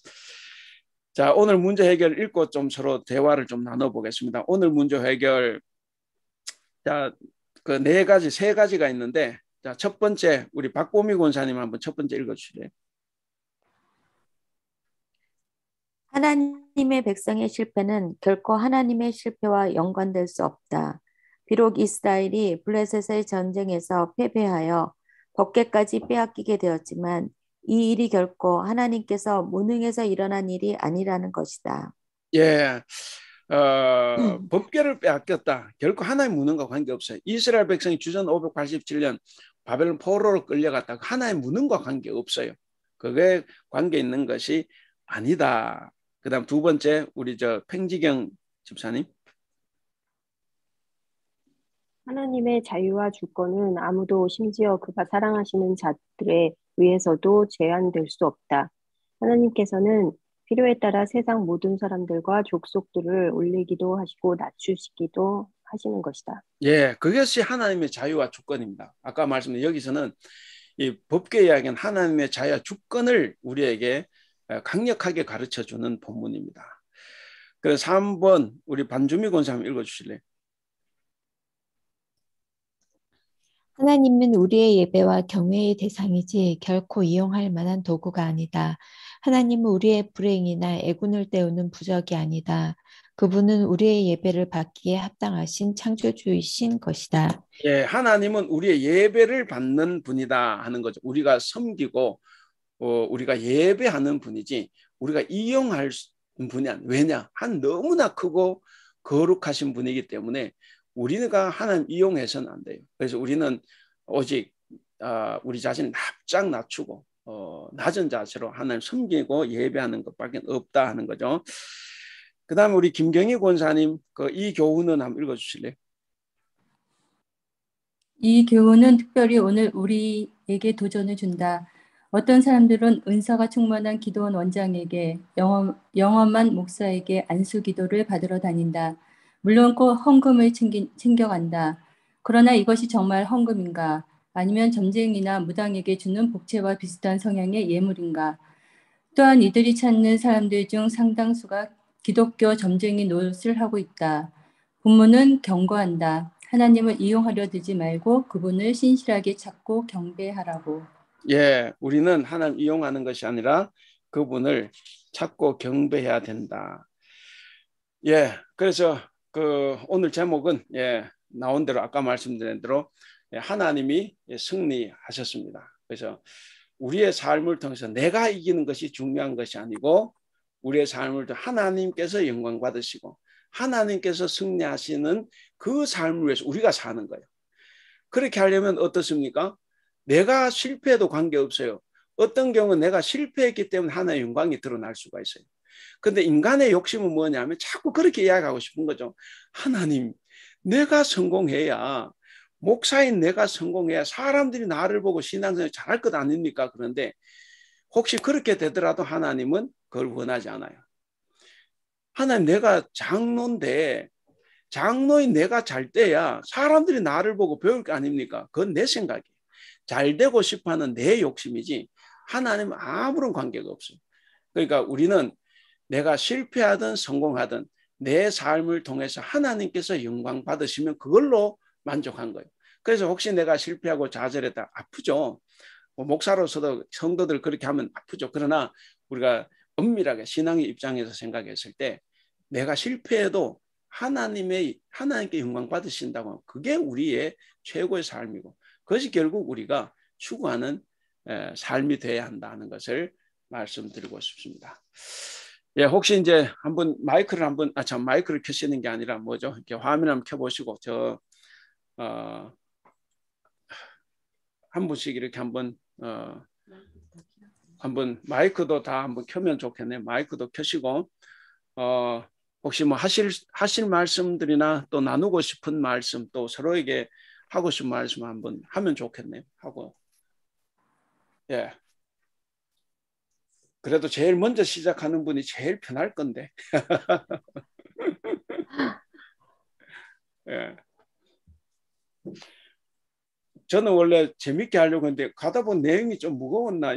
자, 오늘 문제 해결 읽고 좀 서로 대화를 좀 나눠보겠습니다. 오늘 문제 해결, 자, 그 세 가지가 있는데, 자, 첫 번째, 우리 박보미 권사님 한번 첫 번째 읽어주실래요? 하나님의 백성의 실패는 결코 하나님의 실패와 연관될 수 없다. 비록 이스라엘이 블레셋의 전쟁에서 패배하여 법궤까지 빼앗기게 되었지만 이 일이 결코 하나님께서 무능해서 일어난 일이 아니라는 것이다. 예, 법궤를 빼앗겼다. 결코 하나님 무능과 관계없어요. 이스라엘 백성이 주전 587년 바벨론 포로로 끌려갔다. 하나님 무능과 관계없어요. 그게 관계 있는 것이 아니다. 그 다음 두 번째, 우리 팽지경 집사님. 하나님의 자유와 주권은 아무도 심지어 그가 사랑하시는 자들에 의해서도 제한될 수 없다. 하나님께서는 필요에 따라 세상 모든 사람들과 족속들을 올리기도 하시고 낮추시기도 하시는 것이다. 예, 그것이 하나님의 자유와 주권입니다. 아까 말씀드린 여기서는 이 법궤 이야기는 하나님의 자유와 주권을 우리에게 강력하게 가르쳐주는 본문입니다. 그래서 3번 우리 반주미 권사님 읽어주실래요? 하나님은 우리의 예배와 경외의 대상이지 결코 이용할 만한 도구가 아니다. 하나님은 우리의 불행이나 애군을 때우는 부적이 아니다. 그분은 우리의 예배를 받기에 합당하신 창조주이신 것이다. 예, 하나님은 우리의 예배를 받는 분이다 하는 거죠. 우리가 섬기고 우리가 예배하는 분이지 우리가 이용할 분이 아니야. 왜냐? 너무나 크고 거룩하신 분이기 때문에 우리가 하나님 이용해서는 안 돼요. 그래서 우리는 오직 우리 자신을 납작 낮추고 낮은 자세로 하나님 섬기고 예배하는 것밖에 없다 하는 거죠. 그 다음에 우리 김경희 권사님 이 교훈은 한번 읽어주실래요? 이 교훈은 특별히 오늘 우리에게 도전을 준다. 어떤 사람들은 은사가 충만한 기도원 원장에게, 영험한 목사에게 안수 기도를 받으러 다닌다. 물론 꼭 헌금을 챙겨간다. 그러나 이것이 정말 헌금인가? 아니면 점쟁이나 무당에게 주는 복채와 비슷한 성향의 예물인가? 또한 이들이 찾는 사람들 중 상당수가 기독교 점쟁이 노릇을 하고 있다. 본문은 경고한다. 하나님을 이용하려 들지 말고 그분을 신실하게 찾고 경배하라고. 예, 우리는 하나님 이용하는 것이 아니라 그분을 찾고 경배해야 된다. 예, 그래서 오늘 제목은 나온 대로 아까 말씀드린 대로 하나님이 승리하셨습니다. 그래서 우리의 삶을 통해서 내가 이기는 것이 중요한 것이 아니고 우리의 삶을 통해 하나님께서 영광 받으시고 하나님께서 승리하시는 그 삶을 위해서 우리가 사는 거예요. 그렇게 하려면 어떻습니까? 내가 실패해도 관계없어요. 어떤 경우는 내가 실패했기 때문에 하나님의 영광이 드러날 수가 있어요. 근데 인간의 욕심은 뭐냐면 자꾸 그렇게 이야기하고 싶은 거죠. 하나님, 내가 성공해야, 목사인 내가 성공해야 사람들이 나를 보고 신앙생활 잘할 것 아닙니까? 그런데 혹시 그렇게 되더라도 하나님은 그걸 원하지 않아요. 하나님, 내가 장로인데 장로인 내가 잘 돼야 사람들이 나를 보고 배울 거 아닙니까? 그건 내 생각이에요. 잘 되고 싶어하는 내 욕심이지 하나님은 아무런 관계가 없어요. 그러니까 우리는 내가 실패하든 성공하든 내 삶을 통해서 하나님께서 영광 받으시면 그걸로 만족한 거예요. 그래서 혹시 내가 실패하고 좌절했다 아프죠. 목사로서도 성도들 그렇게 하면 아프죠. 그러나 우리가 엄밀하게 신앙의 입장에서 생각했을 때 내가 실패해도 하나님께 영광 받으신다고 그게 우리의 최고의 삶이고 그것이 결국 우리가 추구하는 삶이 되어야 한다는 것을 말씀드리고 싶습니다. 예, 혹시 이제 한번 마이크를 마이크를 켜시는 게 아니라 뭐죠? 이렇게 화면 한번 켜보시고 한 분씩 이렇게 한번 마이크도 다 한번 켜면 좋겠네요. 마이크도 켜시고 혹시 뭐 하실 말씀들이나 또 나누고 싶은 말씀 또 서로에게 하고 싶은 말씀 한번 하면 좋겠네요. 하고 예. 그래도 제일 먼저 시작하는 분이 제일 편할 건데. 예. 저는 원래 재밌게 하려고 했는데 가다 보면 내용이 좀 무거웠나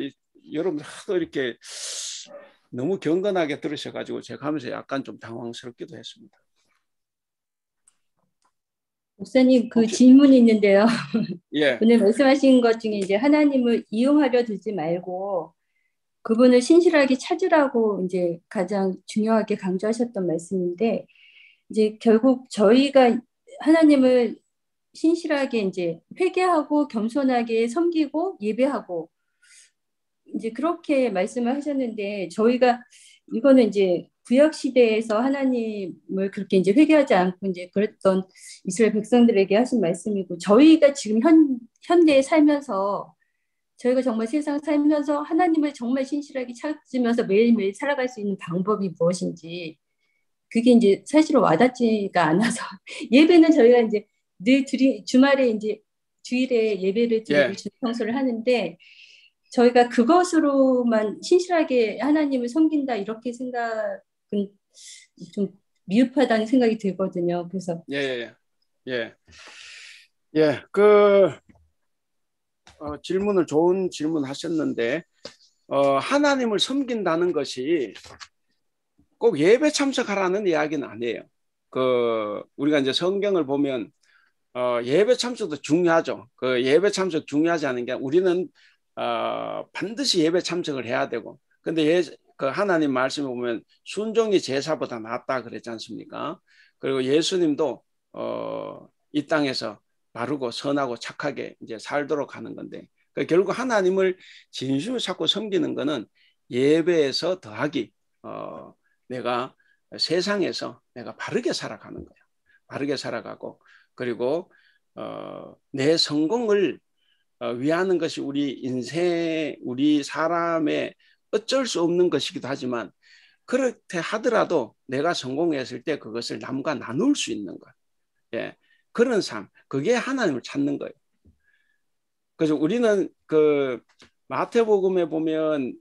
여러분들 하도 이렇게 너무 경건하게 들으셔가지고 제가 하면서 약간 좀 당황스럽기도 했습니다. 목사님 질문이 있는데요. 예. 오늘 말씀하신 것 중에 이제 하나님을 이용하려 들지 말고 그분을 신실하게 찾으라고 이제 가장 중요하게 강조하셨던 말씀인데 이제 결국 저희가 하나님을 신실하게 이제 회개하고 겸손하게 섬기고 예배하고 이제 그렇게 말씀을 하셨는데 저희가 이거는 이제 구약 시대에서 하나님을 그렇게 이제 회개하지 않고 이제 그랬던 이스라엘 백성들에게 하신 말씀이고 저희가 지금 현대에 살면서 저희가 정말 세상 살면서 하나님을 정말 신실하게 찾으면서 매일매일 살아갈 수 있는 방법이 무엇인지 그게 이제 사실은 와닿지가 않아서 예배는 저희가 이제 늘 주말에 이제 주일에 예배를 드리고 주일 성수를 하는데 저희가 그것으로만 신실하게 하나님을 섬긴다 이렇게 생각은 좀 미흡하다는 생각이 들거든요. 그래서 예, 질문을 좋은 질문 하셨는데, 하나님을 섬긴다는 것이 꼭 예배 참석하라는 이야기는 아니에요. 우리가 이제 성경을 보면 예배 참석도 중요하죠. 예배 참석 중요하지 않은 게 우리는 반드시 예배 참석을 해야 되고, 근데 하나님 말씀을 보면 순종이 제사보다 낫다 그랬지 않습니까? 그리고 예수님도 이 땅에서 바르고 선하고 착하게 이제 살도록 하는 건데, 결국 하나님을 진심으로 찾고 섬기는 것은 예배에서 더하기 내가 세상에서 내가 바르게 살아가는 거예요. 바르게 살아가고, 그리고 내 성공을 위하는 것이 우리 사람의 어쩔 수 없는 것이기도 하지만, 그렇게 하더라도 내가 성공했을 때 그것을 남과 나눌 수 있는 것, 예, 그런 삶, 그게 하나님을 찾는 거예요. 그래서 우리는 마태복음에 보면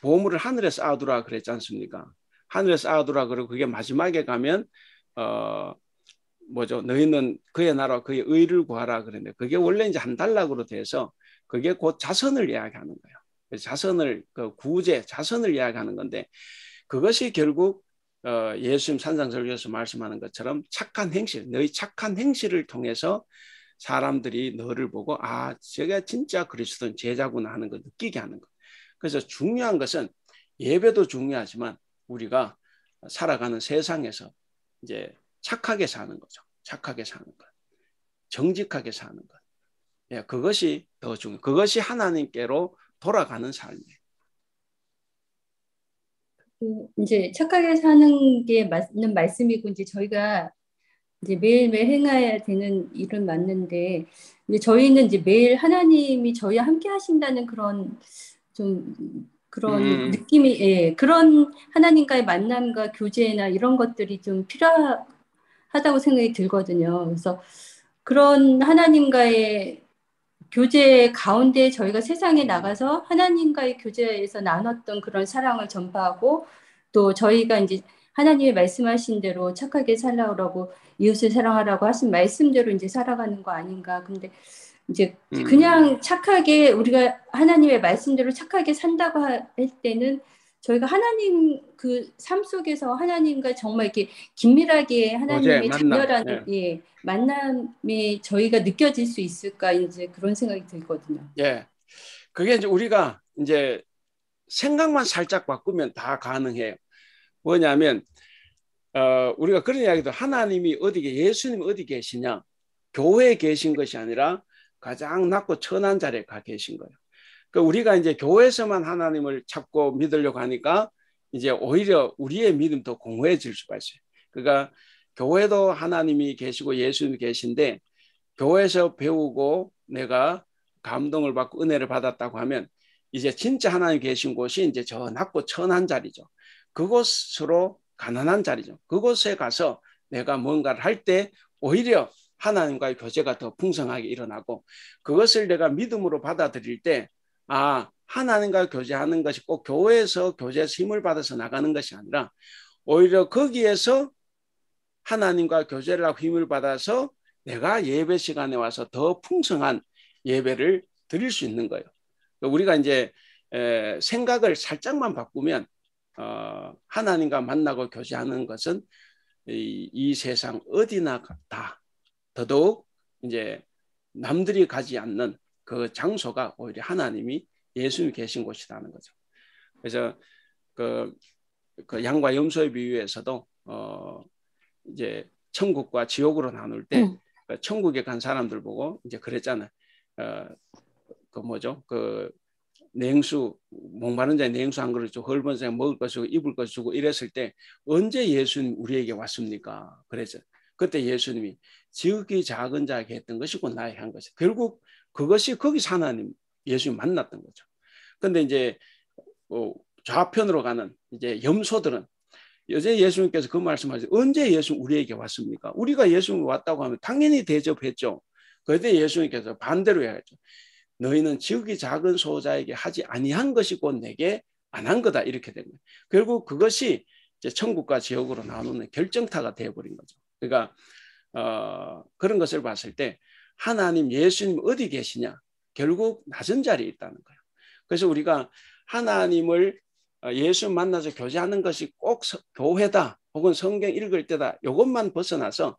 보물을 하늘에 쌓아두라 그랬지 않습니까? 하늘에 쌓아두라. 그리고 그게 마지막에 가면 너희는 그의 나라 그의 의를 구하라 그랬는데, 그게 원래 이제 한 단락으로 돼서 그게 곧 자선을 이야기하는 거예요. 그래서 자선을 구제 자선을 이야기하는 건데, 그것이 결국 예수님 산상설교에서 말씀하는 것처럼 착한 행실, 너희 착한 행실을 통해서 사람들이 너를 보고 제가 진짜 그리스도인 제자구나 하는 걸 느끼게 하는 것. 그래서 중요한 것은 예배도 중요하지만 우리가 살아가는 세상에서 이제 착하게 사는 거죠. 착하게 사는 것, 정직하게 사는 것. 예, 그것이 더 중요해요. 그것이 하나님께로 돌아가는 삶이에요. 이제 착하게 사는 게 맞는 말씀이고, 이제 저희가 이제 매일매일 행해야 되는 일은 맞는데, 이제 저희는 이제 매일 하나님이 저희와 함께 하신다는 그런 느낌이, 예, 그런 하나님과의 만남과 교제나 이런 것들이 좀 필요하다고 생각이 들거든요. 그래서 그런 하나님과의 교제 가운데 저희가 세상에 나가서 하나님과의 교제에서 나눴던 그런 사랑을 전파하고, 또 저희가 이제 하나님의 말씀하신 대로 착하게 살라고 그러고 이웃을 사랑하라고 하신 말씀대로 이제 살아가는 거 아닌가. 근데 이제 그냥 착하게 우리가 하나님의 말씀대로 착하게 산다고 할 때는 저희가 하나님 그 삶 속에서 하나님과 정말 이렇게 긴밀하게 하나님의 자녀라는 예, 만남이 저희가 느껴질 수 있을까, 이제 그런 생각이 들거든요. 예, 그게 이제 우리가 이제 생각만 살짝 바꾸면 다 가능해요. 뭐냐면 우리가 그런 이야기도, 하나님이 예수님이 어디 계시냐, 교회에 계신 것이 아니라 가장 낮고 천한 자리에 가 계신 거예요. 그러니까 우리가 이제 교회에서만 하나님을 찾고 믿으려고 하니까 이제 오히려 우리의 믿음 더 공허해질 수가 있어요. 그러니까 교회도 하나님이 계시고 예수님이 계신데, 교회에서 배우고 내가 감동을 받고 은혜를 받았다고 하면 이제 진짜 하나님 계신 곳이 이제 저 낮고 천한 자리죠. 그곳으로, 가난한 자리죠. 그곳에 가서 내가 뭔가를 할 때 오히려 하나님과의 교제가 더 풍성하게 일어나고, 그것을 내가 믿음으로 받아들일 때 하나님과 교제하는 것이 꼭 교회에서 교제에서 힘을 받아서 나가는 것이 아니라 오히려 거기에서 하나님과 교제를 하고 힘을 받아서 내가 예배 시간에 와서 더 풍성한 예배를 드릴 수 있는 거예요. 우리가 이제 생각을 살짝만 바꾸면 하나님과 만나고 교제하는 것은 이 세상 어디나 다, 더더욱 이제 남들이 가지 않는 그 장소가 오히려 하나님이, 예수님이 계신 곳이라는 거죠. 그래서 그 양과 염소의 비유에서도 이제 천국과 지옥으로 나눌 때 천국에 간 사람들 보고 이제 그랬잖아요. 냉수, 목마른 자에 냉수 한 그릇 주고 헐벗은 자에 먹을 것 주고 입을 것 주고 이랬을 때 언제 예수님 우리에게 왔습니까? 그래서 그때 예수님이 지극히 작은 자에게 했던 것이 곧 나에게 한 것이다. 결국 그것이 거기서 하나님, 예수님 만났던 거죠. 근데 이제 좌편으로 가는 이제 염소들은 여제 예수님께서 그 말씀하시죠. 언제 예수님 우리에게 왔습니까? 우리가 예수님 왔다고 하면 당연히 대접했죠. 그런데 예수님께서 반대로 해야죠. 너희는 지극히 작은 소자에게 하지 아니한 것이 곧 내게 안 한 거다, 이렇게 된 거예요. 결국 그것이 이제 천국과 지옥으로 나누는 결정타가 되어버린 거죠. 그러니까 그런 것을 봤을 때 하나님 예수님 어디 계시냐? 결국 낮은 자리에 있다는 거예요. 그래서 우리가 하나님을 예수 만나서 교제하는 것이 꼭 교회다 혹은 성경 읽을 때다 이것만 벗어나서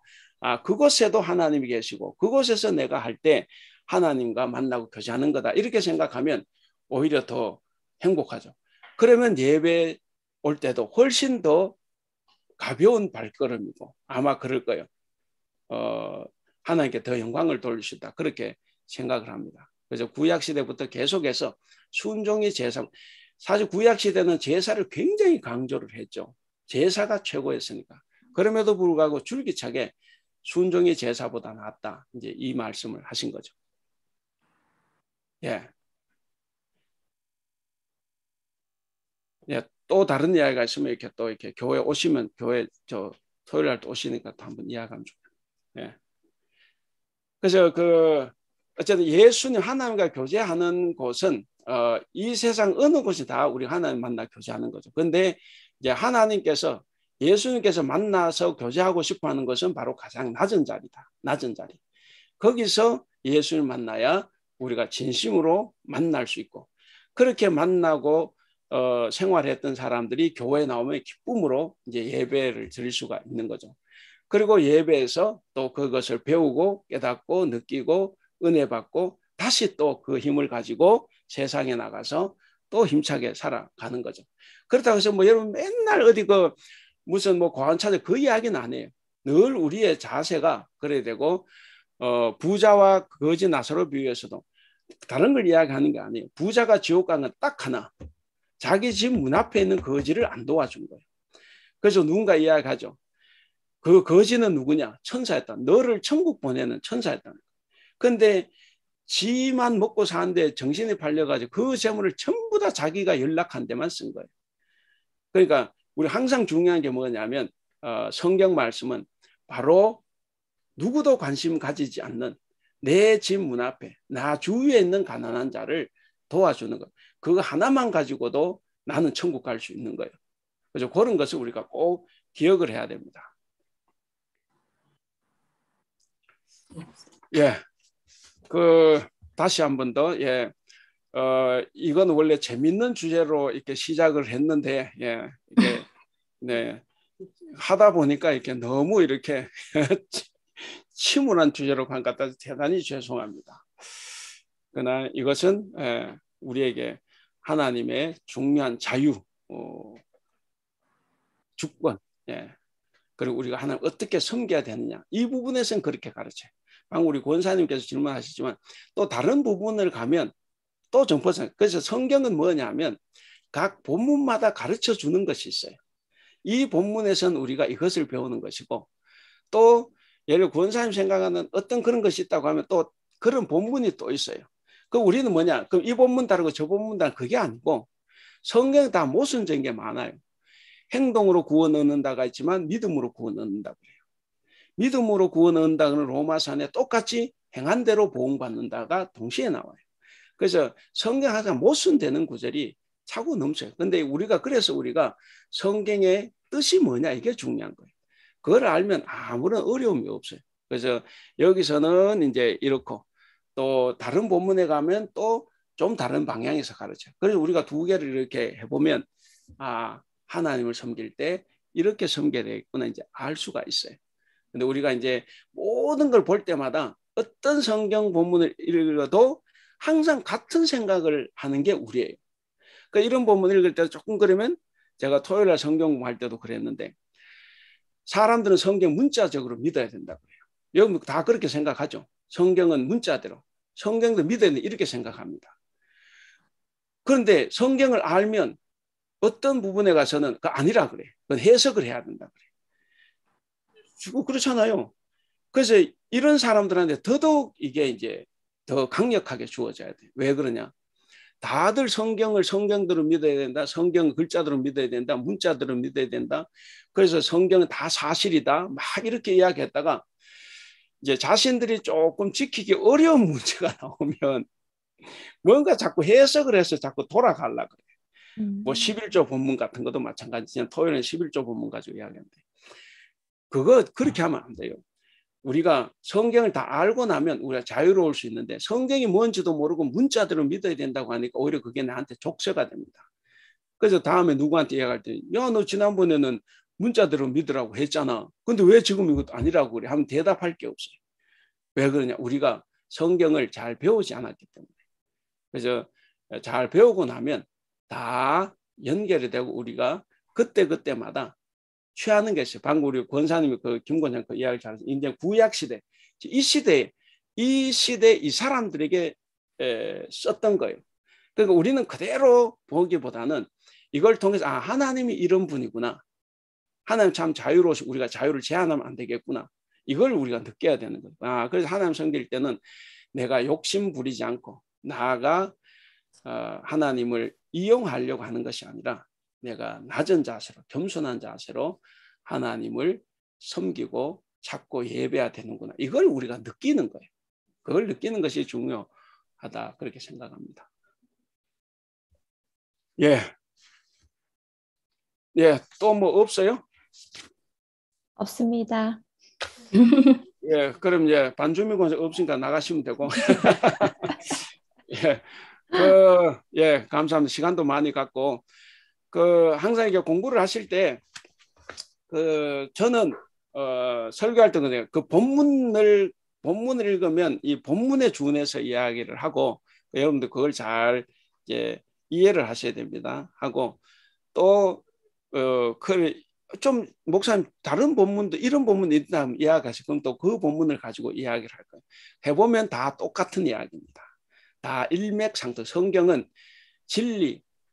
그곳에도 하나님이 계시고 그곳에서 내가 할 때 하나님과 만나고 교제하는 거다 이렇게 생각하면 오히려 더 행복하죠. 그러면 예배 올 때도 훨씬 더 가벼운 발걸음이고 아마 그럴 거예요. 하나님께 더 영광을 돌리시다 그렇게 생각을 합니다. 그래서 구약시대부터 계속해서 순종이 제사, 사실 구약시대는 제사를 굉장히 강조를 했죠. 제사가 최고였으니까. 그럼에도 불구하고 줄기차게 순종이 제사보다 낫다. 이제 이 말씀을 하신 거죠. 예. 예, 또 다른 이야기가 있으면 이렇게 또 이렇게 교회 오시면 교회 토요일 날 또 오시니까 또 한번 이야기하면 좋겠어요. 예. 그래서 어쨌든 예수님 하나님과 교제하는 곳은 이 세상 어느 곳이 다 우리 하나님 만나 교제하는 거죠. 그런데 이제 하나님께서 예수님께서 만나서 교제하고 싶어하는 것은 바로 가장 낮은 자리다. 낮은 자리. 거기서 예수님 만나야 우리가 진심으로 만날 수 있고 그렇게 만나고 생활했던 사람들이 교회에 나오면 기쁨으로 이제 예배를 드릴 수가 있는 거죠. 그리고 예배에서 또 그것을 배우고 깨닫고 느끼고 은혜 받고 다시 또 그 힘을 가지고 세상에 나가서 또 힘차게 살아가는 거죠. 그렇다고 해서 뭐 여러분 맨날 어디 무슨 뭐 과언차대 그 이야기는 안 해요. 늘 우리의 자세가 그래야 되고 부자와 거지 나사로 비유해서도 다른 걸 이야기하는 게 아니에요. 부자가 지옥 간 건 딱 하나. 자기 집 문 앞에 있는 거지를 안 도와준 거예요. 그래서 누군가 이야기하죠. 그 거지는 누구냐? 천사였다. 너를 천국 보내는 천사였다. 그런데 지만 먹고 사는데 정신이 팔려가지고 그 재물을 전부 다 자기가 연락한 데만 쓴 거예요. 그러니까 우리 항상 중요한 게 뭐냐면 성경 말씀은 바로 누구도 관심 가지지 않는 내 집 문 앞에 나 주위에 있는 가난한 자를 도와주는 것. 그거 하나만 가지고도 나는 천국 갈 수 있는 거예요. 그래서 그런 것을 우리가 꼭 기억을 해야 됩니다. 예, 다시 한 번 더, 예, 이건 원래 재밌는 주제로 이렇게 시작을 했는데, 예, 이게, 네, 하다 보니까 이렇게 너무 이렇게 침울한 주제로 간 것 같아서 대단히 죄송합니다. 그러나 이것은 우리에게 하나님의 중요한 자유, 주권, 예. 그리고 우리가 하나님 어떻게 섬겨야 되느냐 이 부분에서는 그렇게 가르쳐요. 방금 우리 권사님께서 질문하셨지만 또 다른 부분을 가면 또 정포상. 그래서 성경은 뭐냐면 각 본문마다 가르쳐 주는 것이 있어요. 이 본문에서는 우리가 이것을 배우는 것이고 또 예를 들어 권사님 생각하는 어떤 그런 것이 있다고 하면 또 그런 본문이 또 있어요. 그럼 우리는 뭐냐? 그럼 이 본문 다르고 저 본문 다르고 그게 아니고 성경에 다 모순적인 게 많아요. 행동으로 구원 얻는다가 있지만 믿음으로 구원 얻는다고 해요. 믿음으로 구원 얻는다는 로마서 안에 똑같이 행한 대로 보응받는다가 동시에 나와요. 그래서 성경 항상 모순되는 구절이 차고 넘쳐요. 그런데 그래서 우리가 성경의 뜻이 뭐냐 이게 중요한 거예요. 그걸 알면 아무런 어려움이 없어요. 그래서 여기서는 이제 이렇고 또 다른 본문에 가면 또 좀 다른 방향에서 가르쳐요. 그래서 우리가 두 개를 이렇게 해보면 하나님을 섬길 때 이렇게 섬겨야 되겠구나 이제 알 수가 있어요. 근데 우리가 이제 모든 걸 볼 때마다 어떤 성경 본문을 읽어도 항상 같은 생각을 하는 게 우리예요. 그러니까 이런 본문 읽을 때 조금 그러면 제가 토요일 날 성경 공부할 때도 그랬는데 사람들은 성경 문자적으로 믿어야 된다고 해요. 여러분 다 그렇게 생각하죠. 성경은 문자대로. 성경도 믿어야 된다 이렇게 생각합니다. 그런데 성경을 알면 어떤 부분에 가서는 그거 아니라 그래. 그건 해석을 해야 된다 그래. 그렇잖아요. 그래서 이런 사람들한테 더더욱 이게 이제 더 강력하게 주어져야 돼. 왜 그러냐? 다들 성경대로 믿어야 된다. 성경 글자대로 믿어야 된다. 문자대로 믿어야 된다. 그래서 성경은 다 사실이다. 막 이렇게 이야기했다가 이제 자신들이 조금 지키기 어려운 문제가 나오면 뭔가 자꾸 해석을 해서 자꾸 돌아가려고 그래. 뭐 11조 본문 같은 것도 마찬가지지만 토요일은 11조 본문 가지고 이야기하는데 그거 그렇게 하면 안 돼요. 우리가 성경을 다 알고 나면 우리가 자유로울 수 있는데 성경이 뭔지도 모르고 문자대로 믿어야 된다고 하니까 오히려 그게 나한테 족쇄가 됩니다. 그래서 다음에 누구한테 얘기할 때 야, 너 지난번에는 문자대로 믿으라고 했잖아. 근데 왜 지금 이것도 아니라고 그래? 하면 대답할 게 없어요. 왜 그러냐? 우리가 성경을 잘 배우지 않았기 때문에. 그래서 잘 배우고 나면 다 연결이 되고 우리가 그때마다 취하는 게 있어요. 방금 우리 권사님이 그 김권장 그 이야기를 잘해서 이제 구약 시대, 이 시대 이 사람들에게 썼던 거예요. 그러니까 우리는 그대로 보기보다는 이걸 통해서 아, 하나님이 이런 분이구나. 하나님 참 자유로우시 우리가 자유를 제한하면 안 되겠구나. 이걸 우리가 느껴야 되는 거예요. 아, 그래서 하나님 섬길 때는 내가 욕심 부리지 않고 나아가 하나님을 이용하려고 하는 것이 아니라 내가 낮은 자세로 겸손한 자세로 하나님을 섬기고 찾고 예배해야 되는구나. 이걸 우리가 느끼는 거예요. 그걸 느끼는 것이 중요하다. 그렇게 생각합니다. 예. 예, 또 뭐 없어요? 없습니다. 예, 그럼 이제 반주미 권사 없으니까 나가시면 되고. 예, 감사합니다. 시간도 많이 갖고. 항상 이게 공부를 하실 때, 저는, 설교할 때 그래요. 본문을 읽으면 이 본문에 준해서 이야기를 하고, 여러분들 그걸 잘 이제 이해를 하셔야 됩니다. 하고, 또, 좀 목사님 다른 본문도 이런 본문이 있다 이야기하시고 그럼 또 그 본문을 가지고 이야기를 할 거예요. 해보면 다 똑같은 이야기입니다. 다 일맥상통. 성경은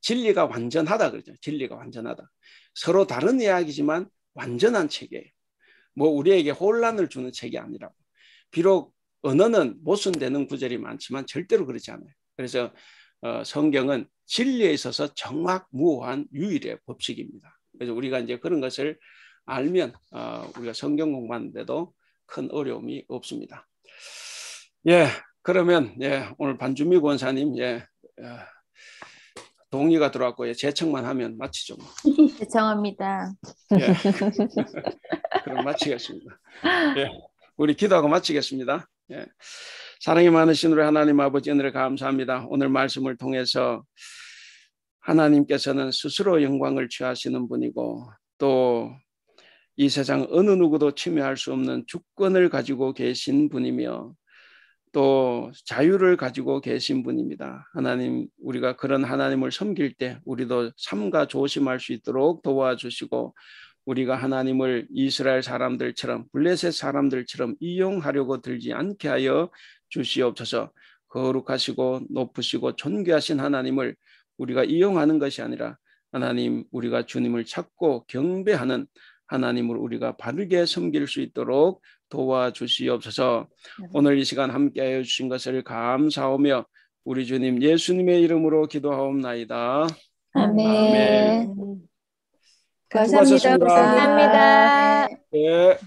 진리가 완전하다 그러죠. 진리가 완전하다. 서로 다른 이야기지만 완전한 책이에요. 뭐 우리에게 혼란을 주는 책이 아니라고. 비록 언어는 모순되는 구절이 많지만 절대로 그렇지 않아요. 그래서 성경은 진리에 있어서 정확무오한 유일의 법칙입니다. 그래서 우리가 이제 그런 것을 알면 우리가 성경 공부하는데도 큰 어려움이 없습니다. 예, 그러면 예, 오늘 반주미 권사님 예, 동의가 들어왔고 예, 제청만 하면 마치죠. 죄송합니다. 예, 그럼 마치겠습니다. 예, 우리 기도하고 마치겠습니다. 예. 사랑이 많으신 우리 하나님 아버지 은혜를 감사합니다. 오늘 말씀을 통해서 하나님께서는 스스로 영광을 취하시는 분이고 또 이 세상 어느 누구도 침해할 수 없는 주권을 가지고 계신 분이며 또 자유를 가지고 계신 분입니다. 하나님, 우리가 그런 하나님을 섬길 때 우리도 삼가 조심할 수 있도록 도와주시고 우리가 하나님을 이스라엘 사람들처럼 블레셋 사람들처럼 이용하려고 들지 않게 하여 주시옵소서. 거룩하시고 높으시고 존귀하신 하나님을 우리가 이용하는 것이 아니라 하나님, 우리가 주님을 찾고 경배하는 하나님을 우리가 바르게 섬길 수 있도록 도와주시옵소서. 오늘 이 시간 함께하여 주신 것을 감사하며 우리 주님 예수님의 이름으로 기도하옵나이다. 아멘. 아멘. 감사합니다. 수고하셨습니다. 감사합니다. 네.